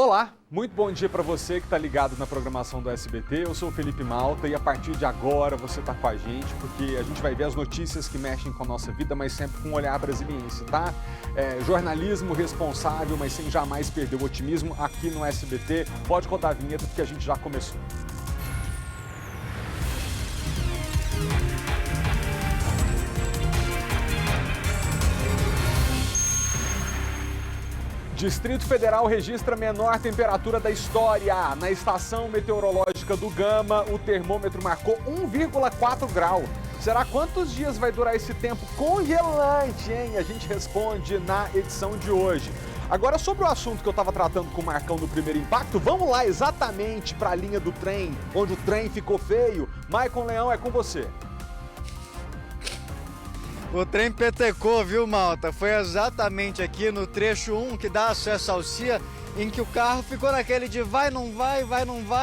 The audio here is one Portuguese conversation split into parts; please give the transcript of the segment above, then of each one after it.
Olá, muito bom dia para você que está ligado na programação do SBT. Eu sou o Felipe Malta e a partir de agora você está com a gente porque a gente vai ver as notícias que mexem com a nossa vida, mas sempre com um olhar brasiliense, tá? Jornalismo responsável, mas sem jamais perder o otimismo aqui no SBT. Pode rodar a vinheta porque a gente já começou. Distrito Federal registra a menor temperatura da história. Na estação meteorológica do Gama, o termômetro marcou 1,4 grau. Será quantos dias vai durar esse tempo congelante, hein? A gente responde na edição de hoje. Agora, sobre o assunto que eu estava tratando com o Marcão no primeiro impacto, vamos lá exatamente para a linha do trem, onde o trem ficou feio. Maicon Leão, é com você. O trem petecou, viu, Malta? Foi exatamente aqui no trecho 1 que dá acesso ao CIA, em que o carro ficou naquele de vai, não vai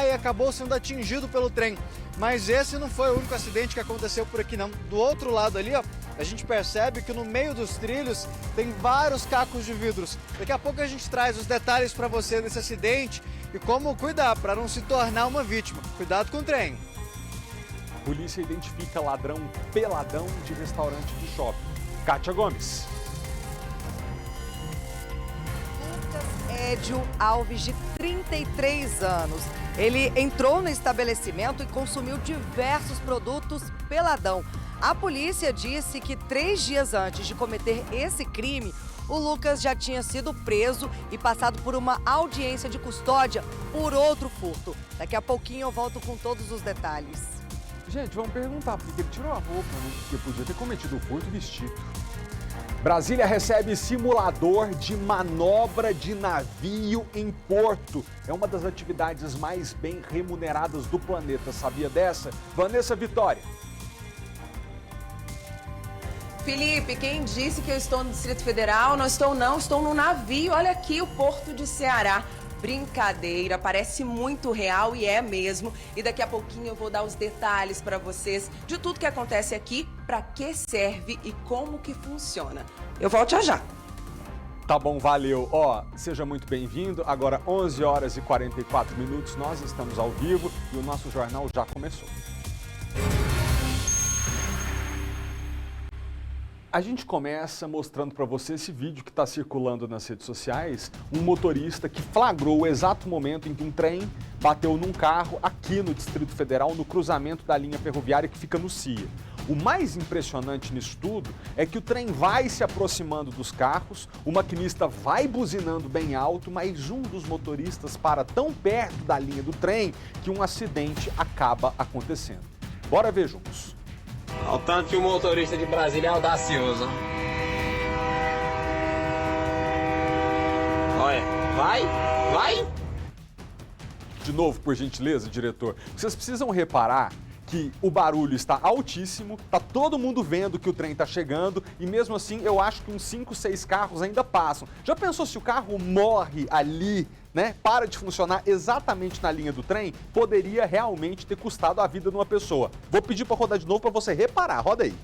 e acabou sendo atingido pelo trem. Mas esse não foi o único acidente que aconteceu por aqui, não. Do outro lado ali, ó, a gente percebe que no meio dos trilhos tem vários cacos de vidros. Daqui a pouco a gente traz os detalhes para você desse acidente e como cuidar para não se tornar uma vítima. Cuidado com o trem. Polícia identifica ladrão peladão de restaurante do shopping. Kátia Gomes. Lucas Édio Alves, de 33 anos. Ele entrou no estabelecimento e consumiu diversos produtos peladão. A polícia disse que 3 dias antes de cometer esse crime, o Lucas já tinha sido preso e passado por uma audiência de custódia por outro furto. Daqui a pouquinho eu volto com todos os detalhes. Gente, vamos perguntar por que ele tirou a roupa, né? Porque podia ter cometido o furto vestido. Brasília recebe simulador de manobra de navio em porto. É uma das atividades mais bem remuneradas do planeta. Sabia dessa? Vanessa Vitória. Felipe, quem disse que eu estou no Distrito Federal? Não estou não, estou no navio. Olha aqui o Porto de Ceará. Brincadeira, parece muito real e é mesmo. E daqui a pouquinho eu vou dar os detalhes para vocês de tudo que acontece aqui, para que serve e como que funciona. Eu volto já já. Tá bom, valeu. Seja muito bem-vindo. Agora 11 horas e 44 minutos, nós estamos ao vivo e o nosso jornal já começou. A gente começa mostrando para você esse vídeo que está circulando nas redes sociais, um motorista que flagrou o exato momento em que um trem bateu num carro aqui no Distrito Federal, no cruzamento da linha ferroviária que fica no CIA. O mais impressionante nisso tudo é que o trem vai se aproximando dos carros, o maquinista vai buzinando bem alto, mas um dos motoristas para tão perto da linha do trem que um acidente acaba acontecendo. Bora ver juntos. Ao tanto que o motorista de Brasília é audacioso. Olha, vai! De novo, por gentileza, diretor, vocês precisam reparar que o barulho está altíssimo, tá todo mundo vendo que o trem está chegando e mesmo assim eu acho que uns 5, 6 carros ainda passam. Já pensou se o carro morre ali, né? Para de funcionar exatamente na linha do trem, poderia realmente ter custado a vida de uma pessoa. Vou pedir para rodar de novo para você reparar, roda aí.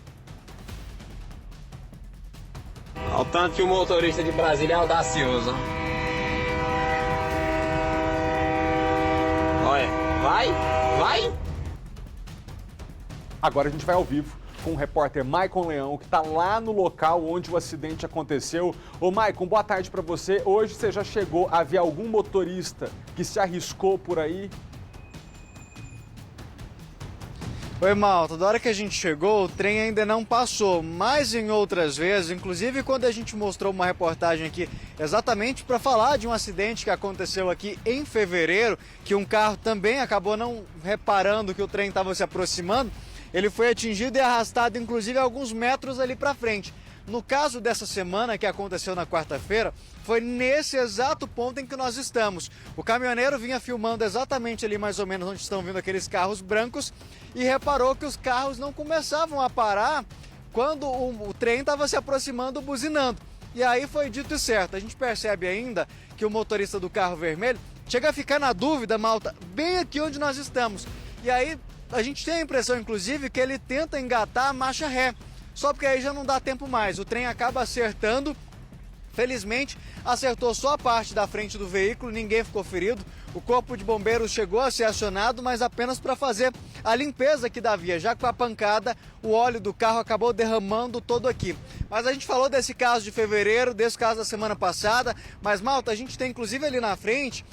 Ao tanto que o motorista de Brasília é audacioso. Olha, vai! Agora a gente vai ao vivo com o repórter Maicon Leão, que está lá no local onde o acidente aconteceu. Ô Maicon, boa tarde para você. Hoje você já chegou a ver algum motorista que se arriscou por aí? Oi, Malta. Da hora que a gente chegou, o trem ainda não passou, mas em outras vezes, inclusive quando a gente mostrou uma reportagem aqui exatamente para falar de um acidente que aconteceu aqui em fevereiro, que um carro também acabou não reparando que o trem estava se aproximando, ele foi atingido e arrastado, inclusive, alguns metros ali para frente. No caso dessa semana, que aconteceu na quarta-feira, foi nesse exato ponto em que nós estamos. O caminhoneiro vinha filmando exatamente ali, mais ou menos, onde estão vindo aqueles carros brancos e reparou que os carros não começavam a parar quando o trem estava se aproximando, buzinando. E aí foi dito e certo. A gente percebe ainda que o motorista do carro vermelho chega a ficar na dúvida, Malta, bem aqui onde nós estamos. E aí a gente tem a impressão, inclusive, que ele tenta engatar a marcha ré. Só porque aí já não dá tempo mais. O trem acaba acertando Felizmente, acertou só a parte da frente do veículo, ninguém ficou ferido. O corpo de bombeiros chegou a ser acionado, mas apenas para fazer a limpeza aqui da via, já que com a pancada o óleo do carro acabou derramando todo aqui. Mas a gente falou desse caso de fevereiro, desse caso da semana passada, mas Malta, a gente tem inclusive ali na frente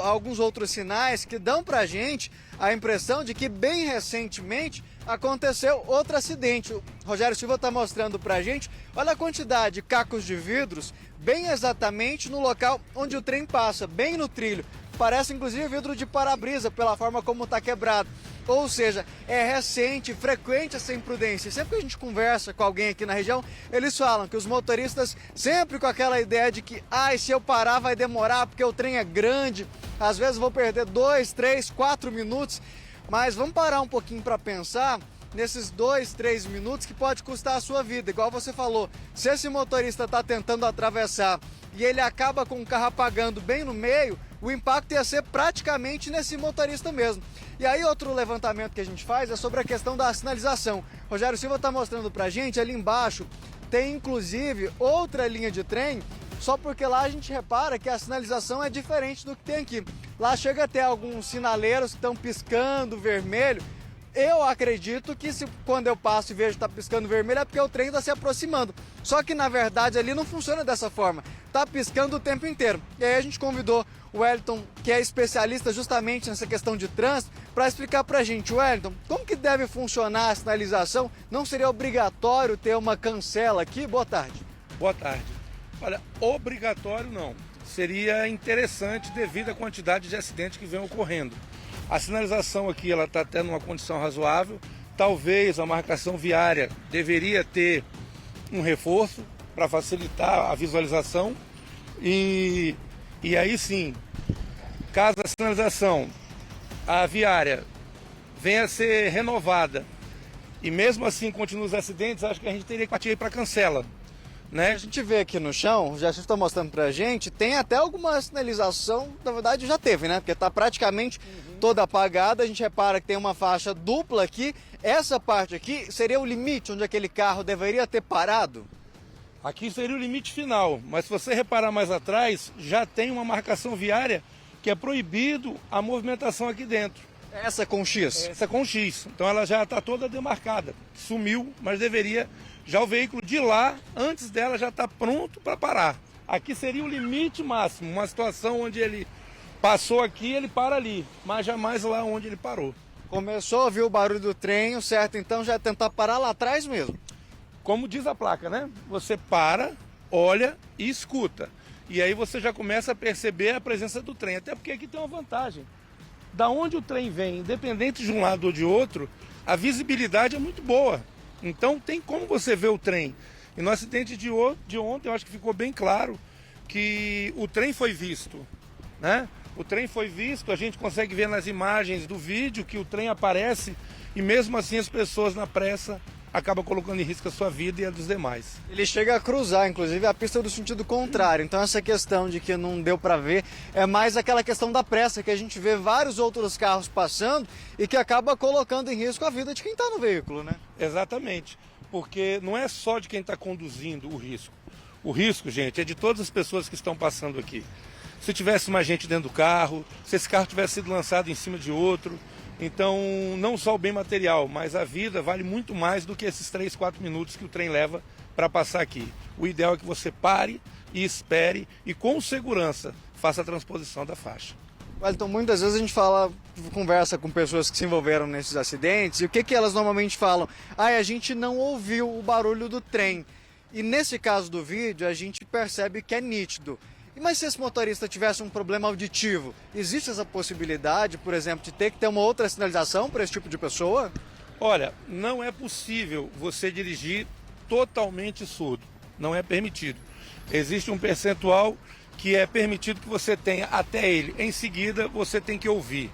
alguns outros sinais que dão pra gente a impressão de que bem recentemente aconteceu outro acidente. O Rogério Silva está mostrando pra gente, olha a quantidade de cacos de vidros bem exatamente no local onde o trem passa, bem no trilho. Parece inclusive vidro de para-brisa pela forma como está quebrado. Ou seja, é recente, frequente essa imprudência. Sempre que a gente conversa com alguém aqui na região, eles falam que os motoristas sempre com aquela ideia de que se eu parar vai demorar porque o trem é grande, às vezes vou perder 2, 3, 4 minutos. Mas vamos parar um pouquinho para pensar nesses 2, 3 minutos que pode custar a sua vida. Igual você falou, se esse motorista está tentando atravessar e ele acaba com o carro apagando bem no meio, o impacto ia ser praticamente nesse motorista mesmo. E aí outro levantamento que a gente faz é sobre a questão da sinalização. Rogério Silva está mostrando pra gente, ali embaixo tem inclusive outra linha de trem, só porque lá a gente repara que a sinalização é diferente do que tem aqui. Lá chega a ter alguns sinaleiros que estão piscando vermelho. Eu acredito que quando eu passo e vejo que está piscando vermelho é porque o trem está se aproximando. Só que na verdade ali não funciona dessa forma. Está piscando o tempo inteiro. E aí a gente convidou o Wellington, que é especialista justamente nessa questão de trânsito, para explicar para a gente. Wellington, como que deve funcionar a sinalização? Não seria obrigatório ter uma cancela aqui? Boa tarde. Boa tarde. Olha, obrigatório não. Seria interessante devido à quantidade de acidentes que vem ocorrendo. A sinalização aqui ela está tendo uma condição razoável. Talvez a marcação viária deveria ter um reforço para facilitar a visualização. E aí sim, caso a sinalização, a viária venha a ser renovada e mesmo assim continuam os acidentes, acho que a gente teria que partir para cancela. Né? A gente vê aqui no chão, já está mostrando pra gente, tem até alguma sinalização, na verdade já teve, né? Porque está praticamente toda apagada, a gente repara que tem uma faixa dupla aqui. Essa parte aqui seria o limite onde aquele carro deveria ter parado? Aqui seria o limite final, mas se você reparar mais atrás, já tem uma marcação viária que é proibido a movimentação aqui dentro. Essa com X? Essa com X, então ela já está toda demarcada, sumiu, mas deveria... Já o veículo de lá, antes dela, já está pronto para parar. Aqui seria o limite máximo, uma situação onde ele passou aqui, ele para ali, mas jamais lá onde ele parou. Começou a ouvir o barulho do trem, o certo então já é tentar parar lá atrás mesmo. Como diz a placa, né? Você para, olha e escuta. E aí você já começa a perceber a presença do trem, até porque aqui tem uma vantagem. Da onde o trem vem, independente de um lado ou de outro, a visibilidade é muito boa. Então tem como você ver o trem. E no acidente de ontem eu acho que ficou bem claro que o trem foi visto, né? O trem foi visto, a gente consegue ver nas imagens do vídeo que o trem aparece e mesmo assim as pessoas na pressa acabam colocando em risco a sua vida e a dos demais. Ele chega a cruzar, inclusive, a pista do sentido contrário. Então essa questão de que não deu para ver é mais aquela questão da pressa, que a gente vê vários outros carros passando e que acaba colocando em risco a vida de quem está no veículo, né? Exatamente, porque não é só de quem está conduzindo o risco. O risco, gente, é de todas as pessoas que estão passando aqui. Se tivesse mais gente dentro do carro, se esse carro tivesse sido lançado em cima de outro. Então, não só o bem material, mas a vida vale muito mais do que esses 3, 4 minutos que o trem leva para passar aqui. O ideal é que você pare e espere e com segurança faça a transposição da faixa. Wellington, muitas vezes a gente conversa com pessoas que se envolveram nesses acidentes e o que elas normalmente falam? A gente não ouviu o barulho do trem. E nesse caso do vídeo a gente percebe que é nítido. Mas se esse motorista tivesse um problema auditivo, existe essa possibilidade, por exemplo, de ter que ter uma outra sinalização para esse tipo de pessoa? Olha, não é possível você dirigir totalmente surdo. Não é permitido. Existe um percentual que é permitido que você tenha até ele. Em seguida, você tem que ouvir.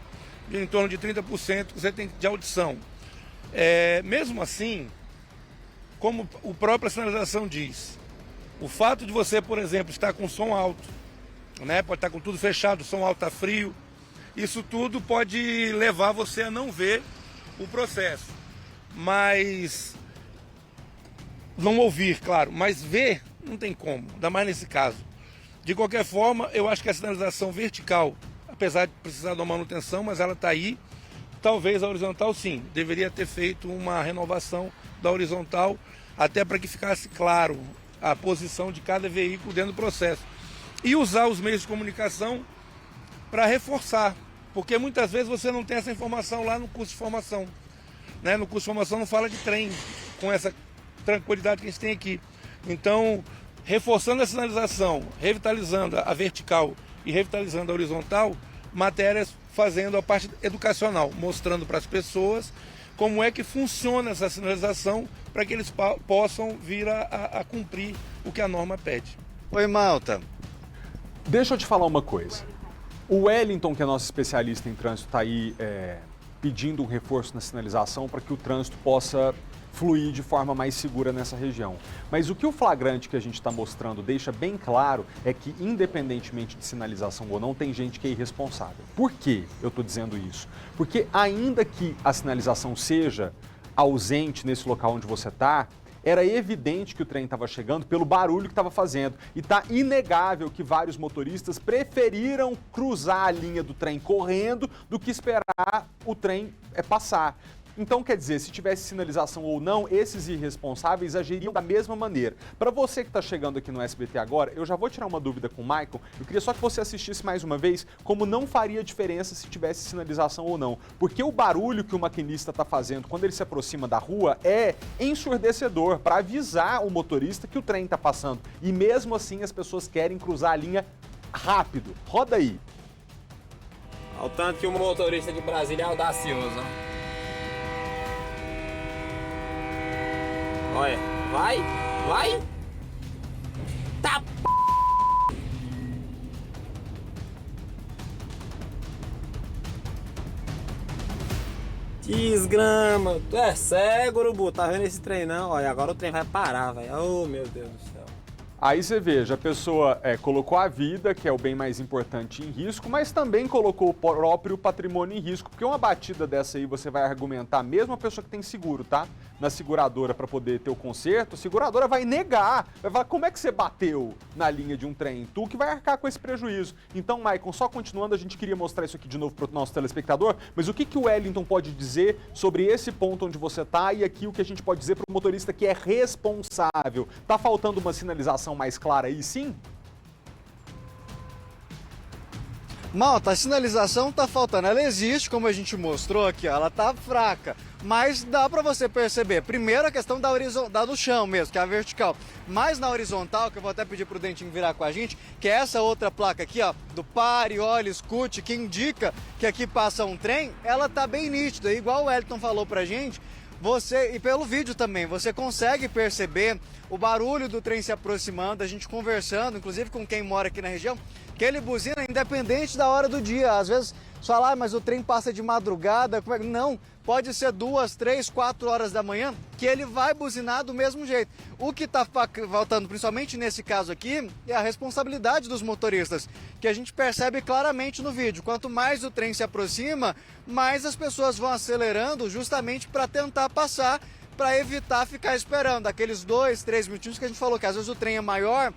Em torno de 30% você tem de audição. Mesmo assim, como a própria sinalização diz, o fato de você, por exemplo, estar com som alto, né? Pode estar com tudo fechado, o som alto está frio, isso tudo pode levar você a não ver o processo. Mas, não ouvir, claro, mas ver Não tem como, ainda mais nesse caso. De qualquer forma, eu acho que a sinalização vertical, apesar de precisar de uma manutenção, mas ela está aí. Talvez a horizontal, sim, deveria ter feito uma renovação da horizontal, até para que ficasse claro a posição de cada veículo dentro do processo. E usar os meios de comunicação para reforçar, porque muitas vezes você não tem essa informação lá no curso de formação. Né? No curso de formação não fala de trem com essa tranquilidade que a gente tem aqui. Então, reforçando a sinalização, revitalizando a vertical e revitalizando a horizontal, matérias fazendo a parte educacional, mostrando para as pessoas como é que funciona essa sinalização para que eles possam vir a cumprir o que a norma pede. Oi, Malta. Deixa eu te falar uma coisa. O Wellington, que é nosso especialista em trânsito, está aí pedindo um reforço na sinalização para que o trânsito possa fluir de forma mais segura nessa região. Mas o que o flagrante que a gente está mostrando deixa bem claro é que, independentemente de sinalização ou não, tem gente que é irresponsável. Por que eu estou dizendo isso? Porque ainda que a sinalização seja ausente nesse local onde você está, era evidente que o trem estava chegando pelo barulho que estava fazendo. E está inegável que vários motoristas preferiram cruzar a linha do trem correndo do que esperar o trem passar. Então, quer dizer, se tivesse sinalização ou não, esses irresponsáveis agiriam da mesma maneira. Para você que está chegando aqui no SBT agora, eu já vou tirar uma dúvida com o Michael. Eu queria só que você assistisse mais uma vez como não faria diferença se tivesse sinalização ou não. Porque o barulho que o maquinista está fazendo quando ele se aproxima da rua é ensurdecedor para avisar o motorista que o trem está passando. E mesmo assim as pessoas querem cruzar a linha rápido. Roda aí. Ao tanto que o motorista de Brasília é audacioso. Olha, vai. Tá desgrama. Tu é cego, urubu. Tá vendo esse trem não? Olha, agora o trem vai parar, velho. Oh, meu Deus do céu. Aí você veja, a pessoa colocou a vida, que é o bem mais importante, em risco, mas também colocou o próprio patrimônio em risco, porque uma batida dessa aí você vai argumentar, mesmo a pessoa que tem seguro, tá? Na seguradora para poder ter o conserto, a seguradora vai negar, vai falar, como é que você bateu na linha de um trem? Tu que vai arcar com esse prejuízo. Então, Maicon, só continuando, a gente queria mostrar isso aqui de novo para o nosso telespectador, mas o que o Wellington pode dizer sobre esse ponto onde você tá e aqui o que a gente pode dizer para o motorista que é responsável? Tá faltando uma sinalização mais clara aí, sim? Malta, a sinalização tá faltando. Ela existe, como a gente mostrou aqui, ó, ela tá fraca. Mas dá para você perceber. Primeiro a questão da do chão mesmo, que é a vertical. Mas na horizontal, que eu vou até pedir pro Dentinho virar com a gente, que é essa outra placa aqui, ó, do pare, olhe, escute, que indica que aqui passa um trem, ela tá bem nítida. Igual o Wellington falou pra gente, e pelo vídeo também, você consegue perceber o barulho do trem se aproximando, a gente conversando, inclusive com quem mora aqui na região, que ele buzina independente da hora do dia. Às vezes você fala, mas o trem passa de madrugada, como é? Não, pode ser 2, 3, 4 horas da manhã que ele vai buzinar do mesmo jeito. O que está faltando, principalmente nesse caso aqui, é a responsabilidade dos motoristas, que a gente percebe claramente no vídeo. Quanto mais o trem se aproxima, mais as pessoas vão acelerando justamente para tentar passar, para evitar ficar esperando aqueles 2, 3 minutinhos que a gente falou, que às vezes o trem é maior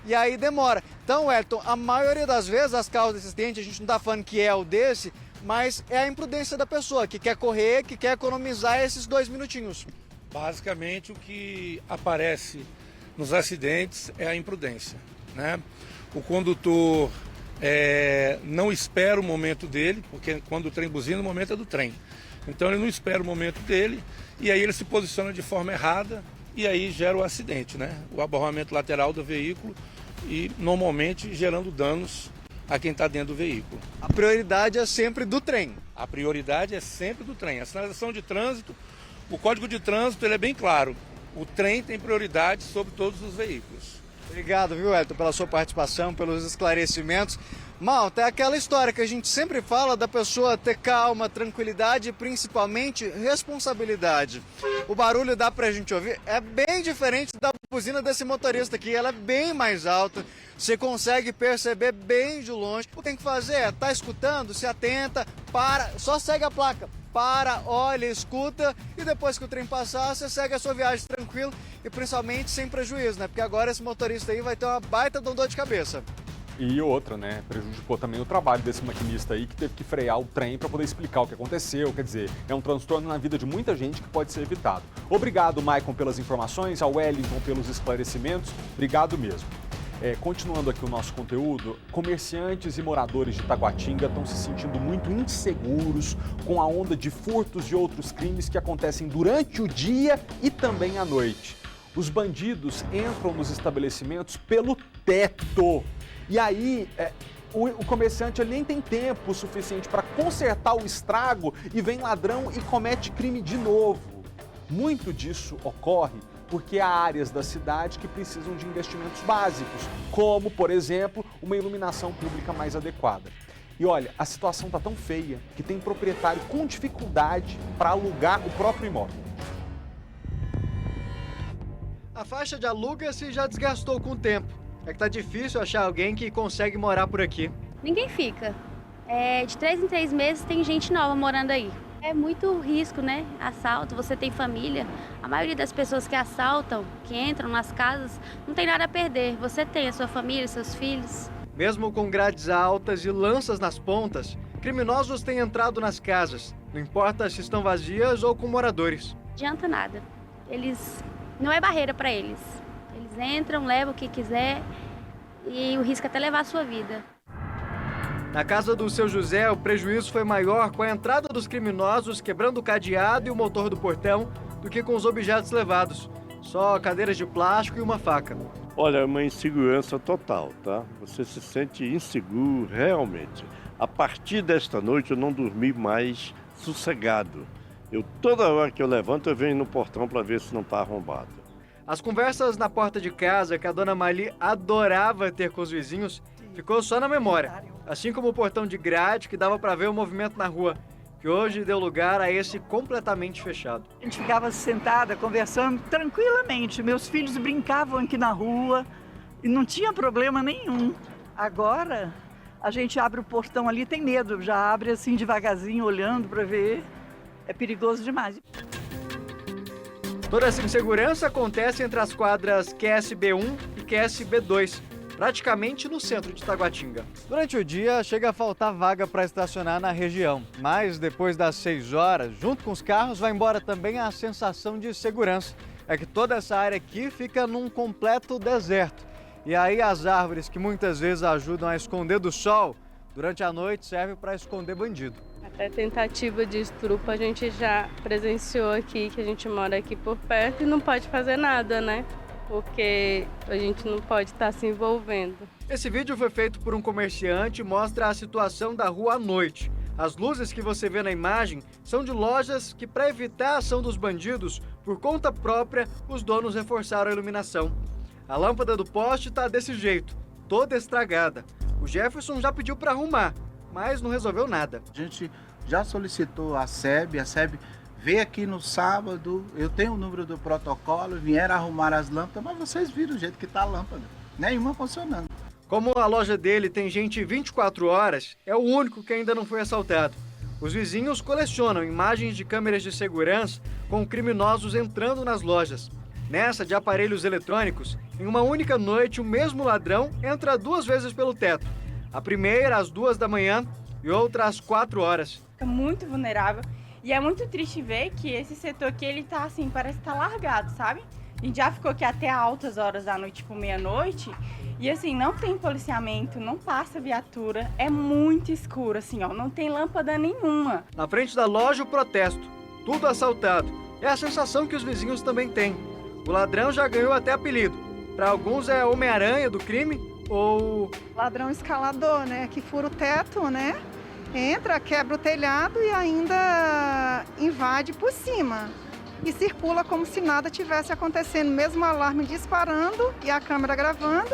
e aí demora. Então, Elton, a maioria das vezes as causas desse acidente, a gente não está falando que é o desse, mas é a imprudência da pessoa que quer correr, que quer economizar esses 2 minutinhos. Basicamente, o que aparece nos acidentes é a imprudência, né? O condutor não espera o momento dele, porque quando o trem buzina, o momento é do trem. Então ele não espera o momento dele e aí ele se posiciona de forma errada e aí gera o acidente, né? O abarroamento lateral do veículo e normalmente gerando danos a quem está dentro do veículo. A prioridade é sempre do trem. A prioridade é sempre do trem. A sinalização de trânsito, o Código de Trânsito, ele é bem claro. O trem tem prioridade sobre todos os veículos. Obrigado, viu, Elton, pela sua participação, pelos esclarecimentos. Malta, é aquela história que a gente sempre fala da pessoa ter calma, tranquilidade e principalmente responsabilidade. O barulho dá pra gente ouvir, é bem diferente da buzina desse motorista aqui, ela é bem mais alta, você consegue perceber bem de longe. O que tem que fazer é, tá escutando, se atenta, para, só segue a placa. Para, olha, escuta e depois que o trem passar, você segue a sua viagem tranquila. tranquilo e principalmente sem prejuízo, né? Porque agora esse motorista aí vai ter uma baita de uma dor de cabeça. E outra, né? Prejudicou também o trabalho desse maquinista aí que teve que frear o trem para poder explicar o que aconteceu. Quer dizer, é um transtorno na vida de muita gente que pode ser evitado. Obrigado, Maicon, pelas informações, ao Wellington pelos esclarecimentos. Obrigado mesmo. Continuando aqui o nosso conteúdo, comerciantes e moradores de Taguatinga estão se sentindo muito inseguros com a onda de furtos e outros crimes que acontecem durante o dia e também à noite. Os bandidos entram nos estabelecimentos pelo teto. E aí, o comerciante ele nem tem tempo suficiente para consertar o estrago e vem ladrão e comete crime de novo. Muito disso ocorre porque há áreas da cidade que precisam de investimentos básicos, como, por exemplo, uma iluminação pública mais adequada. E olha, a situação está tão feia que tem proprietário com dificuldade para alugar o próprio imóvel. A faixa de aluga-se já desgastou com o tempo. É que tá difícil achar alguém que consegue morar por aqui. Ninguém fica. De 3 em 3 meses tem gente nova morando aí. É muito risco, né? Assalto, você tem família. A maioria das pessoas que assaltam, que entram nas casas, não tem nada a perder. Você tem a sua família, seus filhos. Mesmo com grades altas e lanças nas pontas, criminosos têm entrado nas casas. Não importa se estão vazias ou com moradores. Não adianta nada. Não é barreira para eles. Eles entram, levam o que quiser e o risco é até levar a sua vida. Na casa do seu José, o prejuízo foi maior com a entrada dos criminosos quebrando o cadeado e o motor do portão do que com os objetos levados. Só cadeiras de plástico e uma faca. Olha, é uma insegurança total, tá? Você se sente inseguro realmente. A partir desta noite eu não dormi mais sossegado. Toda hora que eu levanto eu venho no portão para ver se não está arrombado. As conversas na porta de casa que a dona Mali adorava ter com os vizinhos ficou só na memória. Assim como o portão de grade que dava para ver o movimento na rua, que hoje deu lugar a esse completamente fechado. A gente ficava sentada conversando tranquilamente. Meus filhos brincavam aqui na rua e não tinha problema nenhum. Agora a gente abre o portão ali, tem medo, já abre assim devagarzinho, olhando para ver. É perigoso demais. Toda essa insegurança acontece entre as quadras QSB1 e QSB2, praticamente no centro de Taguatinga. Durante o dia, chega a faltar vaga para estacionar na região, mas depois das 6 horas, junto com os carros, vai embora também a sensação de segurança. É que toda essa área aqui fica num completo deserto. E aí as árvores que muitas vezes ajudam a esconder do sol, durante a noite servem para esconder bandido. Até tentativa de estupro a gente já presenciou aqui, que a gente mora aqui por perto e não pode fazer nada, né? Porque a gente não pode estar se envolvendo. Esse vídeo foi feito por um comerciante e mostra a situação da rua à noite. As luzes que você vê na imagem são de lojas que, para evitar a ação dos bandidos, por conta própria, os donos reforçaram a iluminação. A lâmpada do poste está desse jeito, toda estragada. O Jefferson já pediu para arrumar, mas não resolveu nada. A gente já solicitou a SEB veio aqui no sábado, eu tenho o número do protocolo, vieram arrumar as lâmpadas, mas vocês viram o jeito que está a lâmpada, nenhuma funcionando. Como a loja dele tem gente 24 horas, é o único que ainda não foi assaltado. Os vizinhos colecionam imagens de câmeras de segurança com criminosos entrando nas lojas. Nessa de aparelhos eletrônicos, em uma única noite, o mesmo ladrão entra 2 vezes pelo teto. A primeira às 2 da manhã e outra às 4 horas. É muito vulnerável e é muito triste ver que esse setor aqui, ele tá assim, parece que tá largado, sabe? A gente já ficou aqui até altas horas da noite, tipo meia-noite, e assim, não tem policiamento, não passa viatura, é muito escuro, assim, ó, não tem lâmpada nenhuma. Na frente da loja, o protesto, tudo assaltado. É a sensação que os vizinhos também têm. O ladrão já ganhou até apelido. Para alguns é Homem-Aranha do crime ou... Ladrão escalador, né, que fura o teto, né, entra, quebra o telhado e ainda invade por cima. E circula como se nada tivesse acontecendo, mesmo o alarme disparando e a câmera gravando,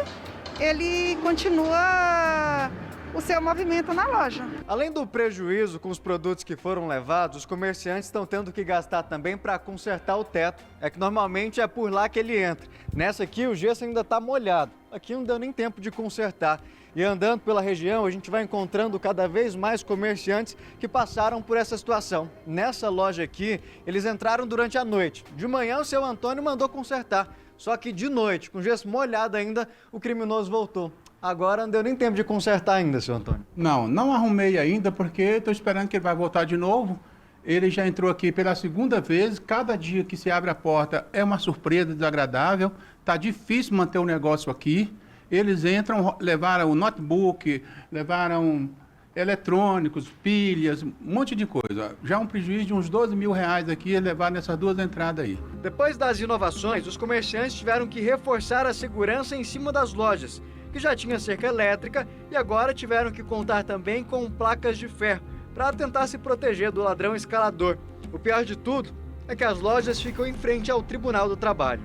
ele continua o seu movimento na loja. Além do prejuízo com os produtos que foram levados, os comerciantes estão tendo que gastar também para consertar o teto. É que normalmente é por lá que ele entra. Nessa aqui o gesso ainda está molhado. aqui não deu nem tempo de consertar. E andando pela região, a gente vai encontrando cada vez mais comerciantes que passaram por essa situação. Nessa loja aqui, eles entraram durante a noite. De manhã, o seu Antônio mandou consertar. Só que de noite, com gesso molhado ainda, o criminoso voltou. Agora não deu nem tempo de consertar ainda, seu Antônio. Não arrumei ainda, porque estou esperando que ele vai voltar de novo. Ele já entrou aqui pela segunda vez. Cada dia que se abre a porta é uma surpresa desagradável. Está difícil manter o negócio aqui. Eles entram, levaram notebook, levaram eletrônicos, pilhas, um monte de coisa. Já um prejuízo de uns 12 mil reais aqui levar nessas duas entradas aí. Depois das inovações, os comerciantes tiveram que reforçar a segurança em cima das lojas, que já tinha cerca elétrica, e agora tiveram que contar também com placas de ferro para tentar se proteger do ladrão escalador. O pior de tudo é que as lojas ficam em frente ao Tribunal do Trabalho.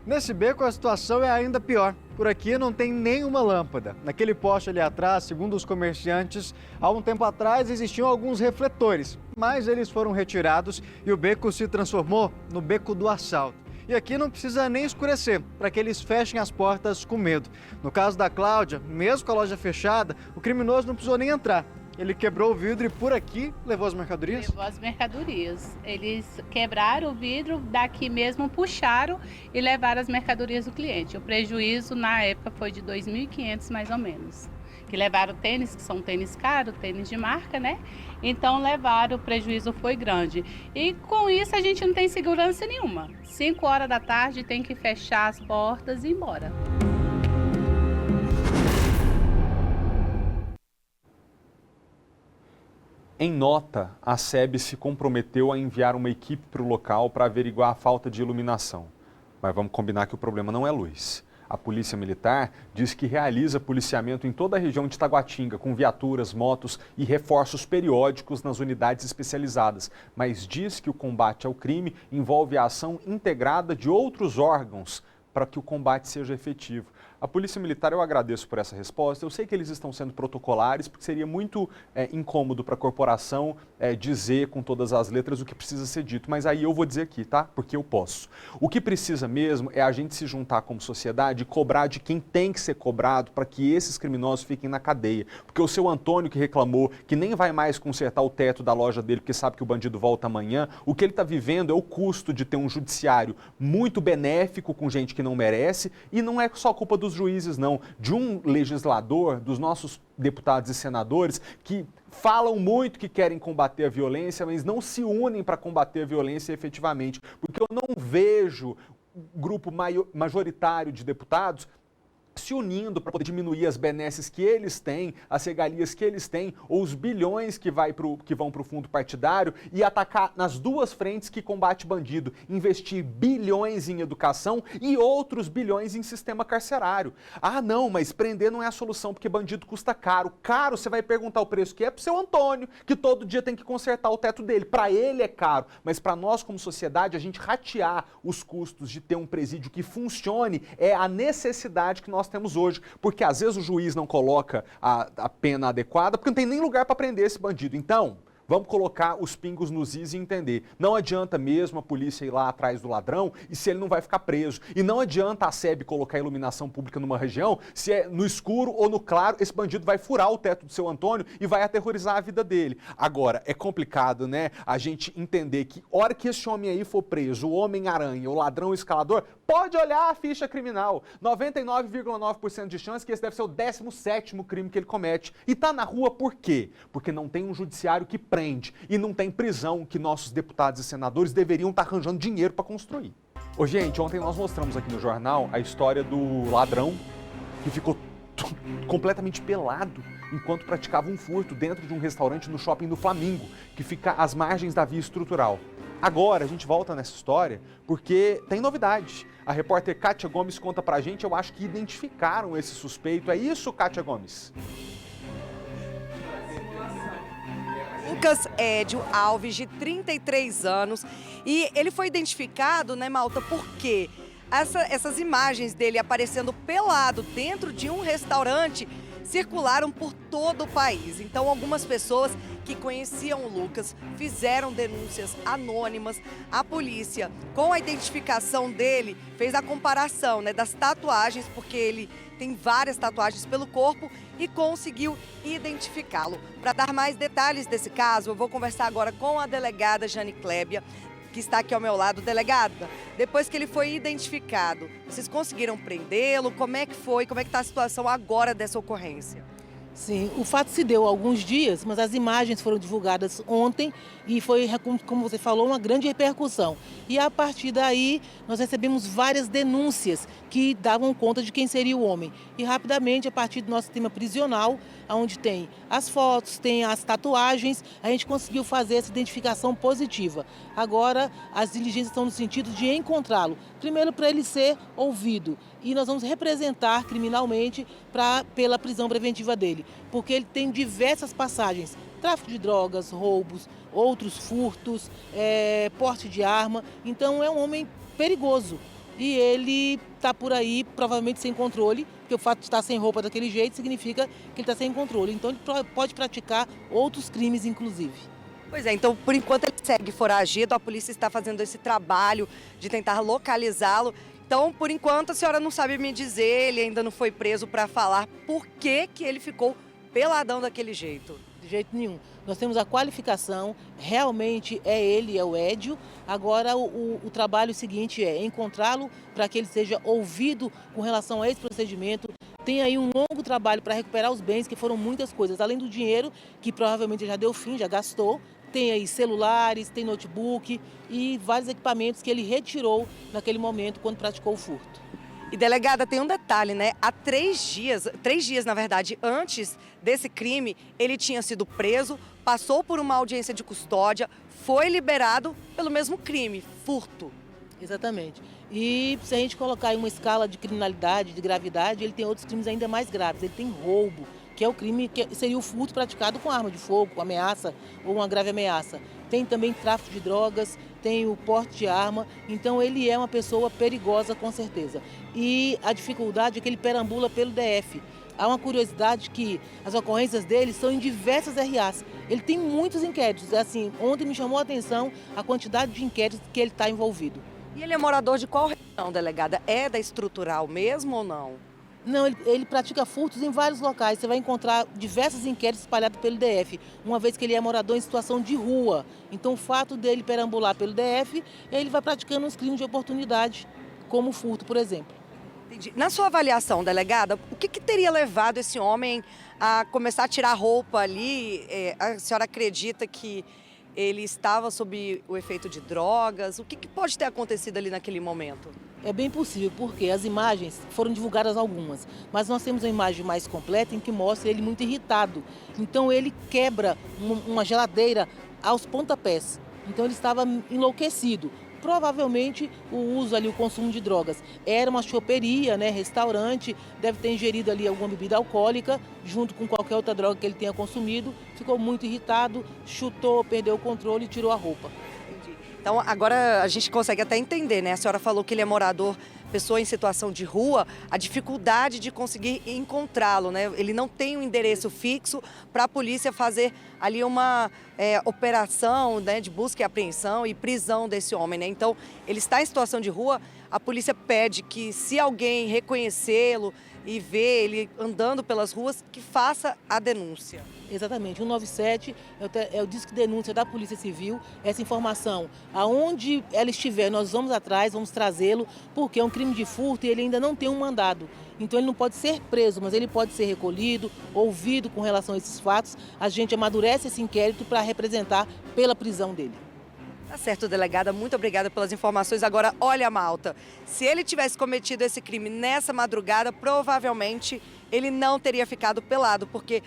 Nesse beco a situação é ainda pior. Por aqui não tem nenhuma lâmpada. Naquele poste ali atrás, segundo os comerciantes, há um tempo atrás existiam alguns refletores, mas eles foram retirados e o beco se transformou no beco do assalto. E aqui não precisa nem escurecer para que eles fechem as portas com medo. No caso da Cláudia, mesmo com a loja fechada, o criminoso não precisou nem entrar. Ele quebrou o vidro e por aqui levou as mercadorias? Levou as mercadorias. Eles quebraram o vidro, daqui mesmo puxaram e levaram as mercadorias do cliente. O prejuízo na época foi de 2.500 mais ou menos. Que levaram tênis, que são tênis caros, tênis de marca, né? Então levaram, o prejuízo foi grande. E com isso a gente não tem segurança nenhuma. 5 horas da tarde tem que fechar as portas e ir embora. Em nota, a SEB se comprometeu a enviar uma equipe para o local para averiguar a falta de iluminação. Mas vamos combinar que o problema não é luz. A Polícia Militar diz que realiza policiamento em toda a região de Taguatinga, com viaturas, motos e reforços periódicos nas unidades especializadas, mas diz que o combate ao crime envolve a ação integrada de outros órgãos para que o combate seja efetivo. A Polícia Militar, eu agradeço por essa resposta. Eu sei que eles estão sendo protocolares, porque seria muito incômodo para a corporação dizer com todas as letras o que precisa ser dito. Mas aí eu vou dizer aqui, tá? Porque eu posso. O que precisa mesmo é a gente se juntar como sociedade e cobrar de quem tem que ser cobrado para que esses criminosos fiquem na cadeia. Porque o seu Antônio, que reclamou que nem vai mais consertar o teto da loja dele porque sabe que o bandido volta amanhã, o que ele está vivendo é o custo de ter um judiciário muito benéfico com gente que não merece, e não é só culpa dos juízes, não, de um legislador, dos nossos deputados e senadores, que falam muito que querem combater a violência, mas não se unem para combater a violência efetivamente, porque eu não vejo grupo majoritário de deputados se unindo para poder diminuir as benesses que eles têm, as regalias que eles têm, ou os bilhões que vão para o fundo partidário, e atacar nas duas frentes que combate bandido, investir bilhões em educação e outros bilhões em sistema carcerário. Ah, não, mas prender não é a solução, porque bandido custa caro. Caro, você vai perguntar o preço que é para o seu Antônio, que todo dia tem que consertar o teto dele. Para ele é caro, mas para nós como sociedade, a gente ratear os custos de ter um presídio que funcione é a necessidade que nós temos hoje, porque às vezes o juiz não coloca a pena adequada, porque não tem nem lugar para prender esse bandido. Então, vamos colocar os pingos nos is e entender. Não adianta mesmo a polícia ir lá atrás do ladrão e se ele não vai ficar preso. E não adianta a SEB colocar iluminação pública numa região se é no escuro ou no claro, esse bandido vai furar o teto do seu Antônio e vai aterrorizar a vida dele. Agora, é complicado, né, a gente entender que hora que esse homem aí for preso, o Homem-Aranha, o ladrão escalador, pode olhar a ficha criminal. 99,9% de chance que esse deve ser o 17º crime que ele comete. E tá na rua por quê? Porque não tem um judiciário que prende e não tem prisão que nossos deputados e senadores deveriam estar arranjando dinheiro para construir. Ô, gente, ontem nós mostramos aqui no jornal a história do ladrão que ficou completamente pelado enquanto praticava um furto dentro de um restaurante no shopping do Flamingo, que fica às margens da via estrutural. Agora, a gente volta nessa história porque tem novidade. A repórter Kátia Gomes conta pra gente, eu acho que identificaram esse suspeito. É isso, Kátia Gomes? Lucas Édio Alves, de 33 anos, e ele foi identificado, né, Malta, porque essas imagens dele aparecendo pelado dentro de um restaurante circularam por todo o país. Então, algumas pessoas que conheciam o Lucas fizeram denúncias anônimas. A polícia, com a identificação dele, fez a comparação, né, das tatuagens, porque ele tem várias tatuagens pelo corpo, e conseguiu identificá-lo. Para dar mais detalhes desse caso, eu vou conversar agora com a delegada Jane Klebia, que está aqui ao meu lado. Delegada, depois que ele foi identificado, vocês conseguiram prendê-lo? Como é que foi? Como é que está a situação agora dessa ocorrência? Sim, o fato se deu há alguns dias, mas as imagens foram divulgadas ontem e foi, como você falou, uma grande repercussão. E a partir daí nós recebemos várias denúncias que davam conta de quem seria o homem. E rapidamente, a partir do nosso sistema prisional, onde tem as fotos, tem as tatuagens, a gente conseguiu fazer essa identificação positiva. Agora as diligências estão no sentido de encontrá-lo, primeiro para ele ser ouvido. E nós vamos representar criminalmente pela prisão preventiva dele, porque ele tem diversas passagens: tráfico de drogas, roubos, outros furtos, porte de arma. Então é um homem perigoso e ele está por aí provavelmente sem controle, porque o fato de estar sem roupa daquele jeito significa que ele está sem controle. Então ele pode praticar outros crimes, inclusive. Pois é, então por enquanto ele segue foragido, a polícia está fazendo esse trabalho de tentar localizá-lo. Então, por enquanto, a senhora não sabe me dizer, ele ainda não foi preso para falar por que ele ficou peladão daquele jeito. De jeito nenhum. Nós temos a qualificação, realmente é ele, é o Edio. Agora o trabalho seguinte é encontrá-lo para que ele seja ouvido com relação a esse procedimento. Tem aí um longo trabalho para recuperar os bens, que foram muitas coisas, além do dinheiro, que provavelmente já deu fim, já gastou. Tem aí celulares, tem notebook e vários equipamentos que ele retirou naquele momento quando praticou o furto. E delegada, tem um detalhe, né? Há 3 dias na verdade, antes desse crime, ele tinha sido preso, passou por uma audiência de custódia, foi liberado pelo mesmo crime, furto. Exatamente. E se a gente colocar em uma escala de criminalidade, de gravidade, ele tem outros crimes ainda mais graves. Ele tem roubo, que é o crime que seria o furto praticado com arma de fogo, com ameaça ou uma grave ameaça. Tem também tráfico de drogas, tem o porte de arma, então ele é uma pessoa perigosa com certeza. E a dificuldade é que ele perambula pelo DF. Há uma curiosidade que as ocorrências dele são em diversas RAs. Ele tem muitos inquéritos, assim, ontem me chamou a atenção a quantidade de inquéritos que ele está envolvido. E ele é morador de qual região, delegada? É da Estrutural mesmo ou não? Não, ele pratica furtos em vários locais. Você vai encontrar diversos inquéritos espalhados pelo DF, uma vez que ele é morador em situação de rua. Então, o fato dele perambular pelo DF, ele vai praticando uns crimes de oportunidade, como furto, por exemplo. Entendi. Na sua avaliação, delegada, o que teria levado esse homem a começar a tirar roupa ali? A senhora acredita que ele estava sob o efeito de drogas? O que pode ter acontecido ali naquele momento? É bem possível, porque as imagens foram divulgadas algumas, mas nós temos uma imagem mais completa em que mostra ele muito irritado. Então ele quebra uma geladeira aos pontapés. Então ele estava enlouquecido. Provavelmente o uso ali, o consumo de drogas. Era uma choperia, né, restaurante, deve ter ingerido ali alguma bebida alcoólica, junto com qualquer outra droga que ele tenha consumido. Ficou muito irritado, chutou, perdeu o controle e tirou a roupa. Então, agora a gente consegue até entender, né? A senhora falou que ele é morador, pessoa em situação de rua, a dificuldade de conseguir encontrá-lo, né? Ele não tem um endereço fixo para a polícia fazer ali uma operação, né, de busca e apreensão e prisão desse homem, né? Então, ele está em situação de rua, a polícia pede que, se alguém reconhecê-lo e ver ele andando pelas ruas, que faça a denúncia. Exatamente, 197 é o disco de denúncia da Polícia Civil. Essa informação, aonde ela estiver, nós vamos atrás, vamos trazê-lo, porque é um crime de furto e ele ainda não tem um mandado. Então ele não pode ser preso, mas ele pode ser recolhido, ouvido com relação a esses fatos. A gente amadurece esse inquérito para representar pela prisão dele. Tá certo, delegada. Muito obrigada pelas informações. Agora, olha, malta, se ele tivesse cometido esse crime nessa madrugada, provavelmente ele não teria ficado pelado, porque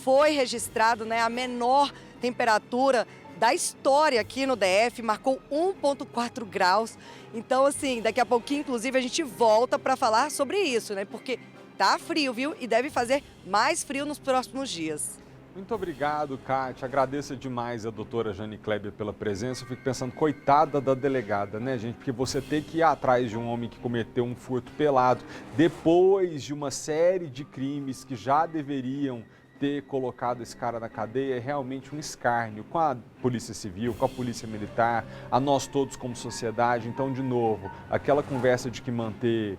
foi registrado, né, a menor temperatura da história aqui no DF, marcou 1,4 graus. Então, assim, daqui a pouquinho, inclusive, a gente volta para falar sobre isso, né? Porque tá frio, viu? E deve fazer mais frio nos próximos dias. Muito obrigado, Kátia. Agradeço demais a doutora Jane Kleber pela presença. Eu fico pensando, coitada da delegada, né, gente? Porque você ter que ir atrás de um homem que cometeu um furto pelado, depois de uma série de crimes que já deveriam ter colocado esse cara na cadeia, é realmente um escárnio com a Polícia Civil, com a Polícia Militar, a nós todos como sociedade. Então, de novo, aquela conversa de que manter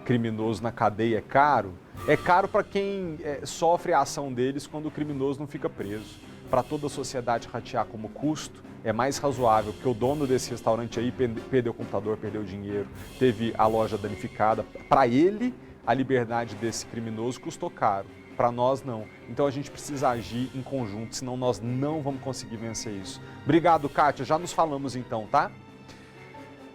criminoso na cadeia é caro para quem sofre a ação deles quando o criminoso não fica preso. Para toda a sociedade ratear como custo, é mais razoável, porque o dono desse restaurante aí perdeu o computador, perdeu o dinheiro, teve a loja danificada. Para ele, a liberdade desse criminoso custou caro. Para nós, não. Então, a gente precisa agir em conjunto, senão nós não vamos conseguir vencer isso. Obrigado, Kátia. Já nos falamos então, tá?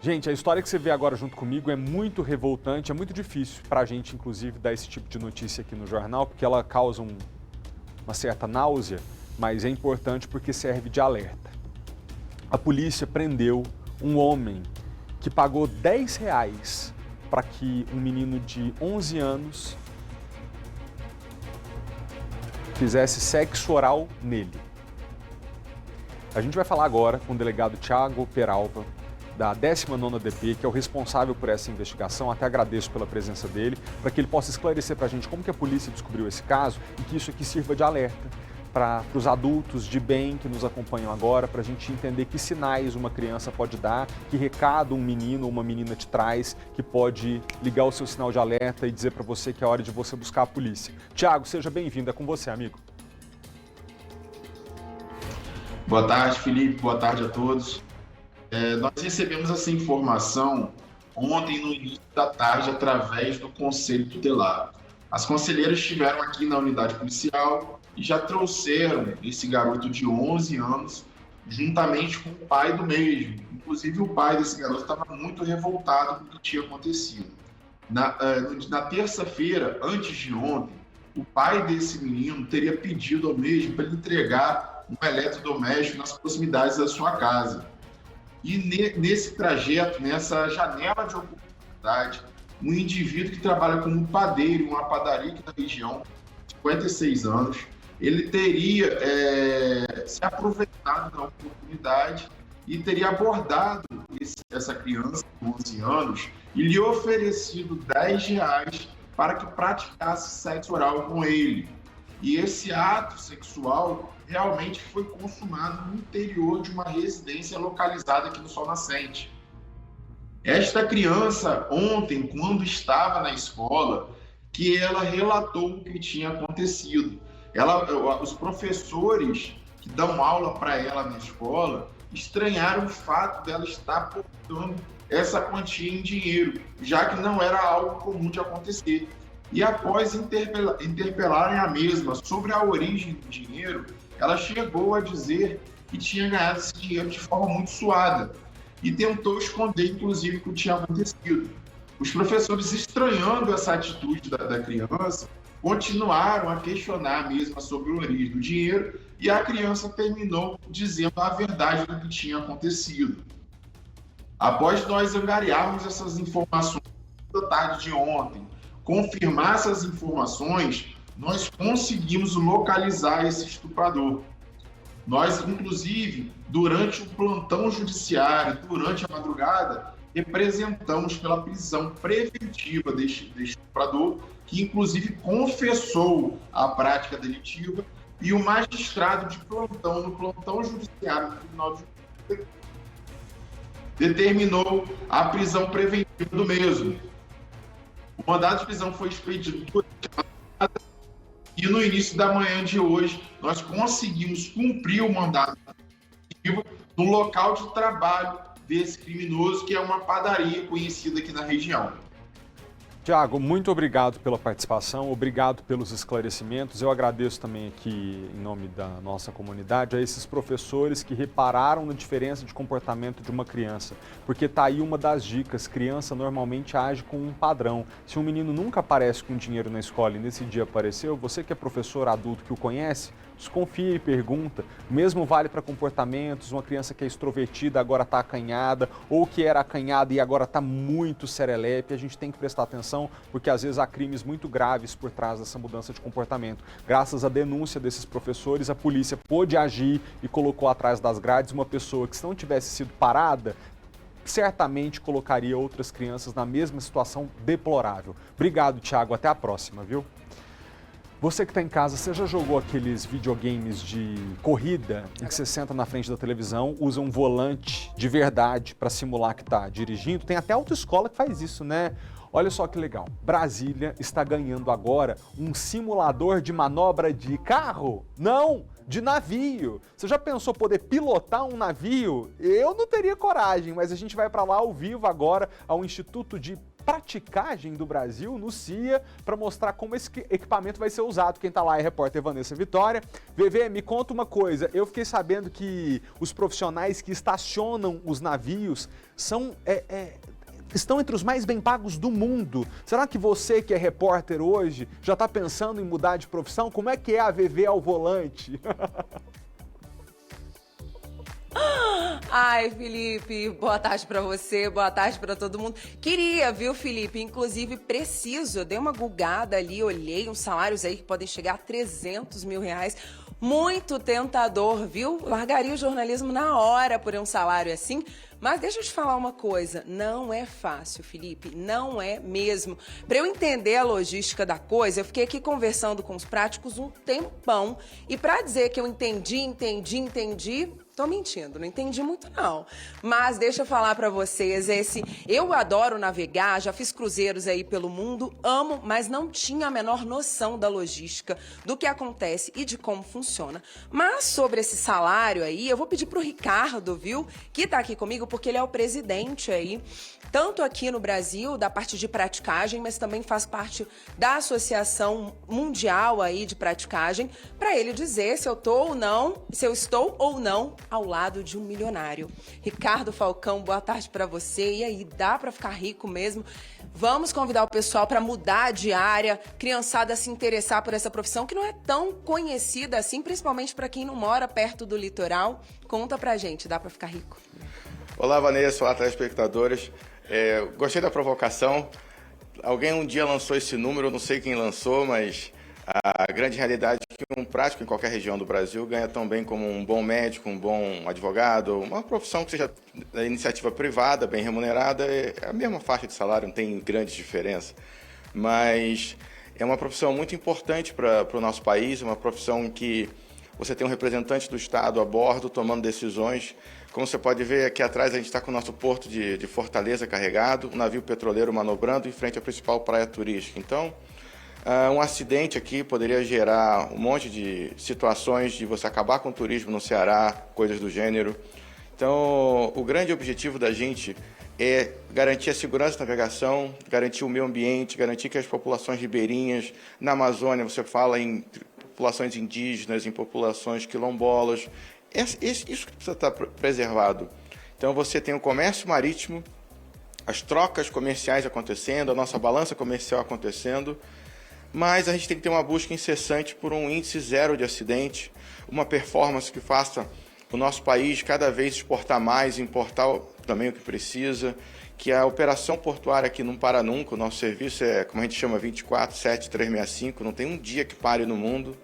Gente, a história que você vê agora junto comigo é muito revoltante, é muito difícil para a gente, inclusive, dar esse tipo de notícia aqui no jornal, porque ela causa uma certa náusea, mas é importante porque serve de alerta. A polícia prendeu um homem que pagou R$10 para que um menino de 11 anos fizesse sexo oral nele. A gente vai falar agora com o delegado Thiago Peralva, da 19ª DP, que é o responsável por essa investigação. Até agradeço pela presença dele, para que ele possa esclarecer para a gente como que a polícia descobriu esse caso e que isso aqui sirva de alerta para os adultos de bem que nos acompanham agora, para a gente entender que sinais uma criança pode dar, que recado um menino ou uma menina te traz, que pode ligar o seu sinal de alerta e dizer para você que é hora de você buscar a polícia. Thiago, seja bem-vindo, é com você, amigo. Boa tarde, Felipe, boa tarde a todos. Nós recebemos essa informação ontem no início da tarde através do Conselho Tutelar. As conselheiras estiveram aqui na unidade policial e já trouxeram esse garoto de 11 anos juntamente com o pai do mesmo. Inclusive, o pai desse garoto estava muito revoltado com o que tinha acontecido. Na terça-feira, antes de ontem, o pai desse menino teria pedido ao mesmo para ele entregar um eletrodoméstico nas proximidades da sua casa. E nesse trajeto, nessa janela de oportunidade, um indivíduo que trabalha como padeiro em uma padaria aqui na região, 56 anos, ele teria se aproveitado da oportunidade e teria abordado essa criança de 11 anos e lhe oferecido R$10 para que praticasse sexo oral com ele. E esse ato sexual realmente foi consumado no interior de uma residência localizada aqui no Sol Nascente. Esta criança, ontem, quando estava na escola, que ela relatou o que tinha acontecido. Os professores que dão aula para ela na escola estranharam o fato dela estar aportando essa quantia em dinheiro, já que não era algo comum de acontecer. E após interpelarem a mesma sobre a origem do dinheiro, ela chegou a dizer que tinha ganhado esse dinheiro de forma muito suada e tentou esconder, inclusive, o que tinha acontecido. Os professores, estranhando essa atitude da criança, continuaram a questionar a mesma sobre a origem do dinheiro e a criança terminou dizendo a verdade do que tinha acontecido. Após nós angariarmos essas informações da tarde de ontem, confirmar essas informações, nós conseguimos localizar esse estuprador. Nós, inclusive, durante o plantão judiciário, durante a madrugada, representamos pela prisão preventiva deste estuprador, que inclusive confessou a prática delitiva, e o magistrado de plantão, no plantão judiciário do Tribunal de Justiça, determinou a prisão preventiva do mesmo. O mandado de prisão foi expedido durante a madrugada e no início da manhã de hoje nós conseguimos cumprir o mandado preventivo no local de trabalho desse criminoso, que é uma padaria conhecida aqui na região. Thiago, muito obrigado pela participação, obrigado pelos esclarecimentos. Eu agradeço também aqui, em nome da nossa comunidade, a esses professores que repararam na diferença de comportamento de uma criança. Porque tá aí uma das dicas, criança normalmente age com um padrão. Se um menino nunca aparece com dinheiro na escola e nesse dia apareceu, você que é professor adulto que o conhece, desconfia e pergunta. O mesmo vale para comportamentos, uma criança que é extrovertida agora está acanhada, ou que era acanhada e agora está muito serelepe, a gente tem que prestar atenção situação, porque às vezes há crimes muito graves por trás dessa mudança de comportamento. Graças à denúncia desses professores, a polícia pôde agir e colocou atrás das grades uma pessoa que, se não tivesse sido parada, certamente colocaria outras crianças na mesma situação deplorável. Obrigado, Thiago. Até a próxima, viu? Você que está em casa, você já jogou aqueles videogames de corrida em que você senta na frente da televisão, usa um volante de verdade para simular que está dirigindo? Tem até autoescola que faz isso, né? Olha só que legal. Brasília está ganhando agora um simulador de manobra de carro? Não, de navio. Você já pensou poder pilotar um navio? Eu não teria coragem, mas a gente vai para lá ao vivo agora, ao Instituto de Praticagem do Brasil, no CIA, para mostrar como esse equipamento vai ser usado. Quem está lá é a repórter Vanessa Vitória. VV, me conta uma coisa, eu fiquei sabendo que os profissionais que estacionam os navios estão entre os mais bem pagos do mundo. Será que você que é repórter hoje já está pensando em mudar de profissão? Como é que é a VV ao volante? Ai, Felipe, boa tarde pra você, boa tarde pra todo mundo. Queria, viu, Felipe? Inclusive, preciso. Eu dei uma gulgada ali, olhei uns salários aí que podem chegar a 300 mil reais. Muito tentador, viu? Largaria o jornalismo na hora por um salário assim. Mas deixa eu te falar uma coisa, não é fácil, Felipe, não é mesmo. Para eu entender a logística da coisa, eu fiquei aqui conversando com os práticos um tempão. E para dizer que eu entendi, tô mentindo, não entendi muito não. Mas deixa eu falar para vocês, eu adoro navegar, já fiz cruzeiros aí pelo mundo, amo, mas não tinha a menor noção da logística, do que acontece e de como funciona. Mas sobre esse salário aí, eu vou pedir pro Ricardo, viu, que tá aqui comigo, porque ele é o presidente aí, tanto aqui no Brasil, da parte de praticagem, mas também faz parte da Associação Mundial aí de Praticagem, para ele dizer se eu estou ou não ao lado de um milionário. Ricardo Falcão, boa tarde para você. E aí, dá para ficar rico mesmo? Vamos convidar o pessoal para mudar de área, criançada se interessar por essa profissão que não é tão conhecida assim, principalmente para quem não mora perto do litoral. Conta pra gente, dá para ficar rico? Olá, Vanessa, olá, telespectadores. Gostei da provocação. Alguém um dia lançou esse número, eu não sei quem lançou, mas a grande realidade é que um prático em qualquer região do Brasil ganha tão bem como um bom médico, um bom advogado, uma profissão que seja da iniciativa privada, bem remunerada, é a mesma faixa de salário, não tem grande diferença. Mas é uma profissão muito importante para o nosso país, uma profissão que você tem um representante do Estado a bordo tomando decisões. Como você pode ver, aqui atrás a gente está com o nosso porto de Fortaleza carregado, um navio petroleiro manobrando em frente à principal praia turística. Então, um acidente aqui poderia gerar um monte de situações de você acabar com o turismo no Ceará, coisas do gênero. Então, o grande objetivo da gente é garantir a segurança da navegação, garantir o meio ambiente, garantir que as populações ribeirinhas, na Amazônia você fala em populações indígenas, em populações quilombolas, isso que precisa estar preservado. Então você tem o comércio marítimo, as trocas comerciais acontecendo, a nossa balança comercial acontecendo, mas a gente tem que ter uma busca incessante por um índice zero de acidente, uma performance que faça o nosso país cada vez exportar mais, importar também o que precisa, que a operação portuária aqui não para nunca, o nosso serviço é, como a gente chama, 24/7, 365, não tem um dia que pare no mundo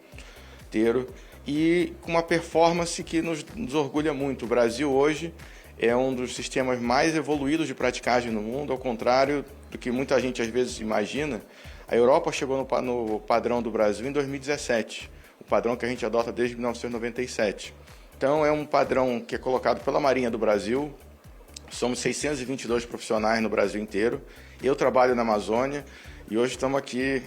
inteiro, e com uma performance que nos orgulha muito. O Brasil hoje é um dos sistemas mais evoluídos de praticagem no mundo, ao contrário do que muita gente às vezes imagina. A Europa chegou no padrão do Brasil em 2017, o padrão que a gente adota desde 1997. Então é um padrão que é colocado pela Marinha do Brasil. Somos 622 profissionais no Brasil inteiro. Eu trabalho na Amazônia e hoje estamos aqui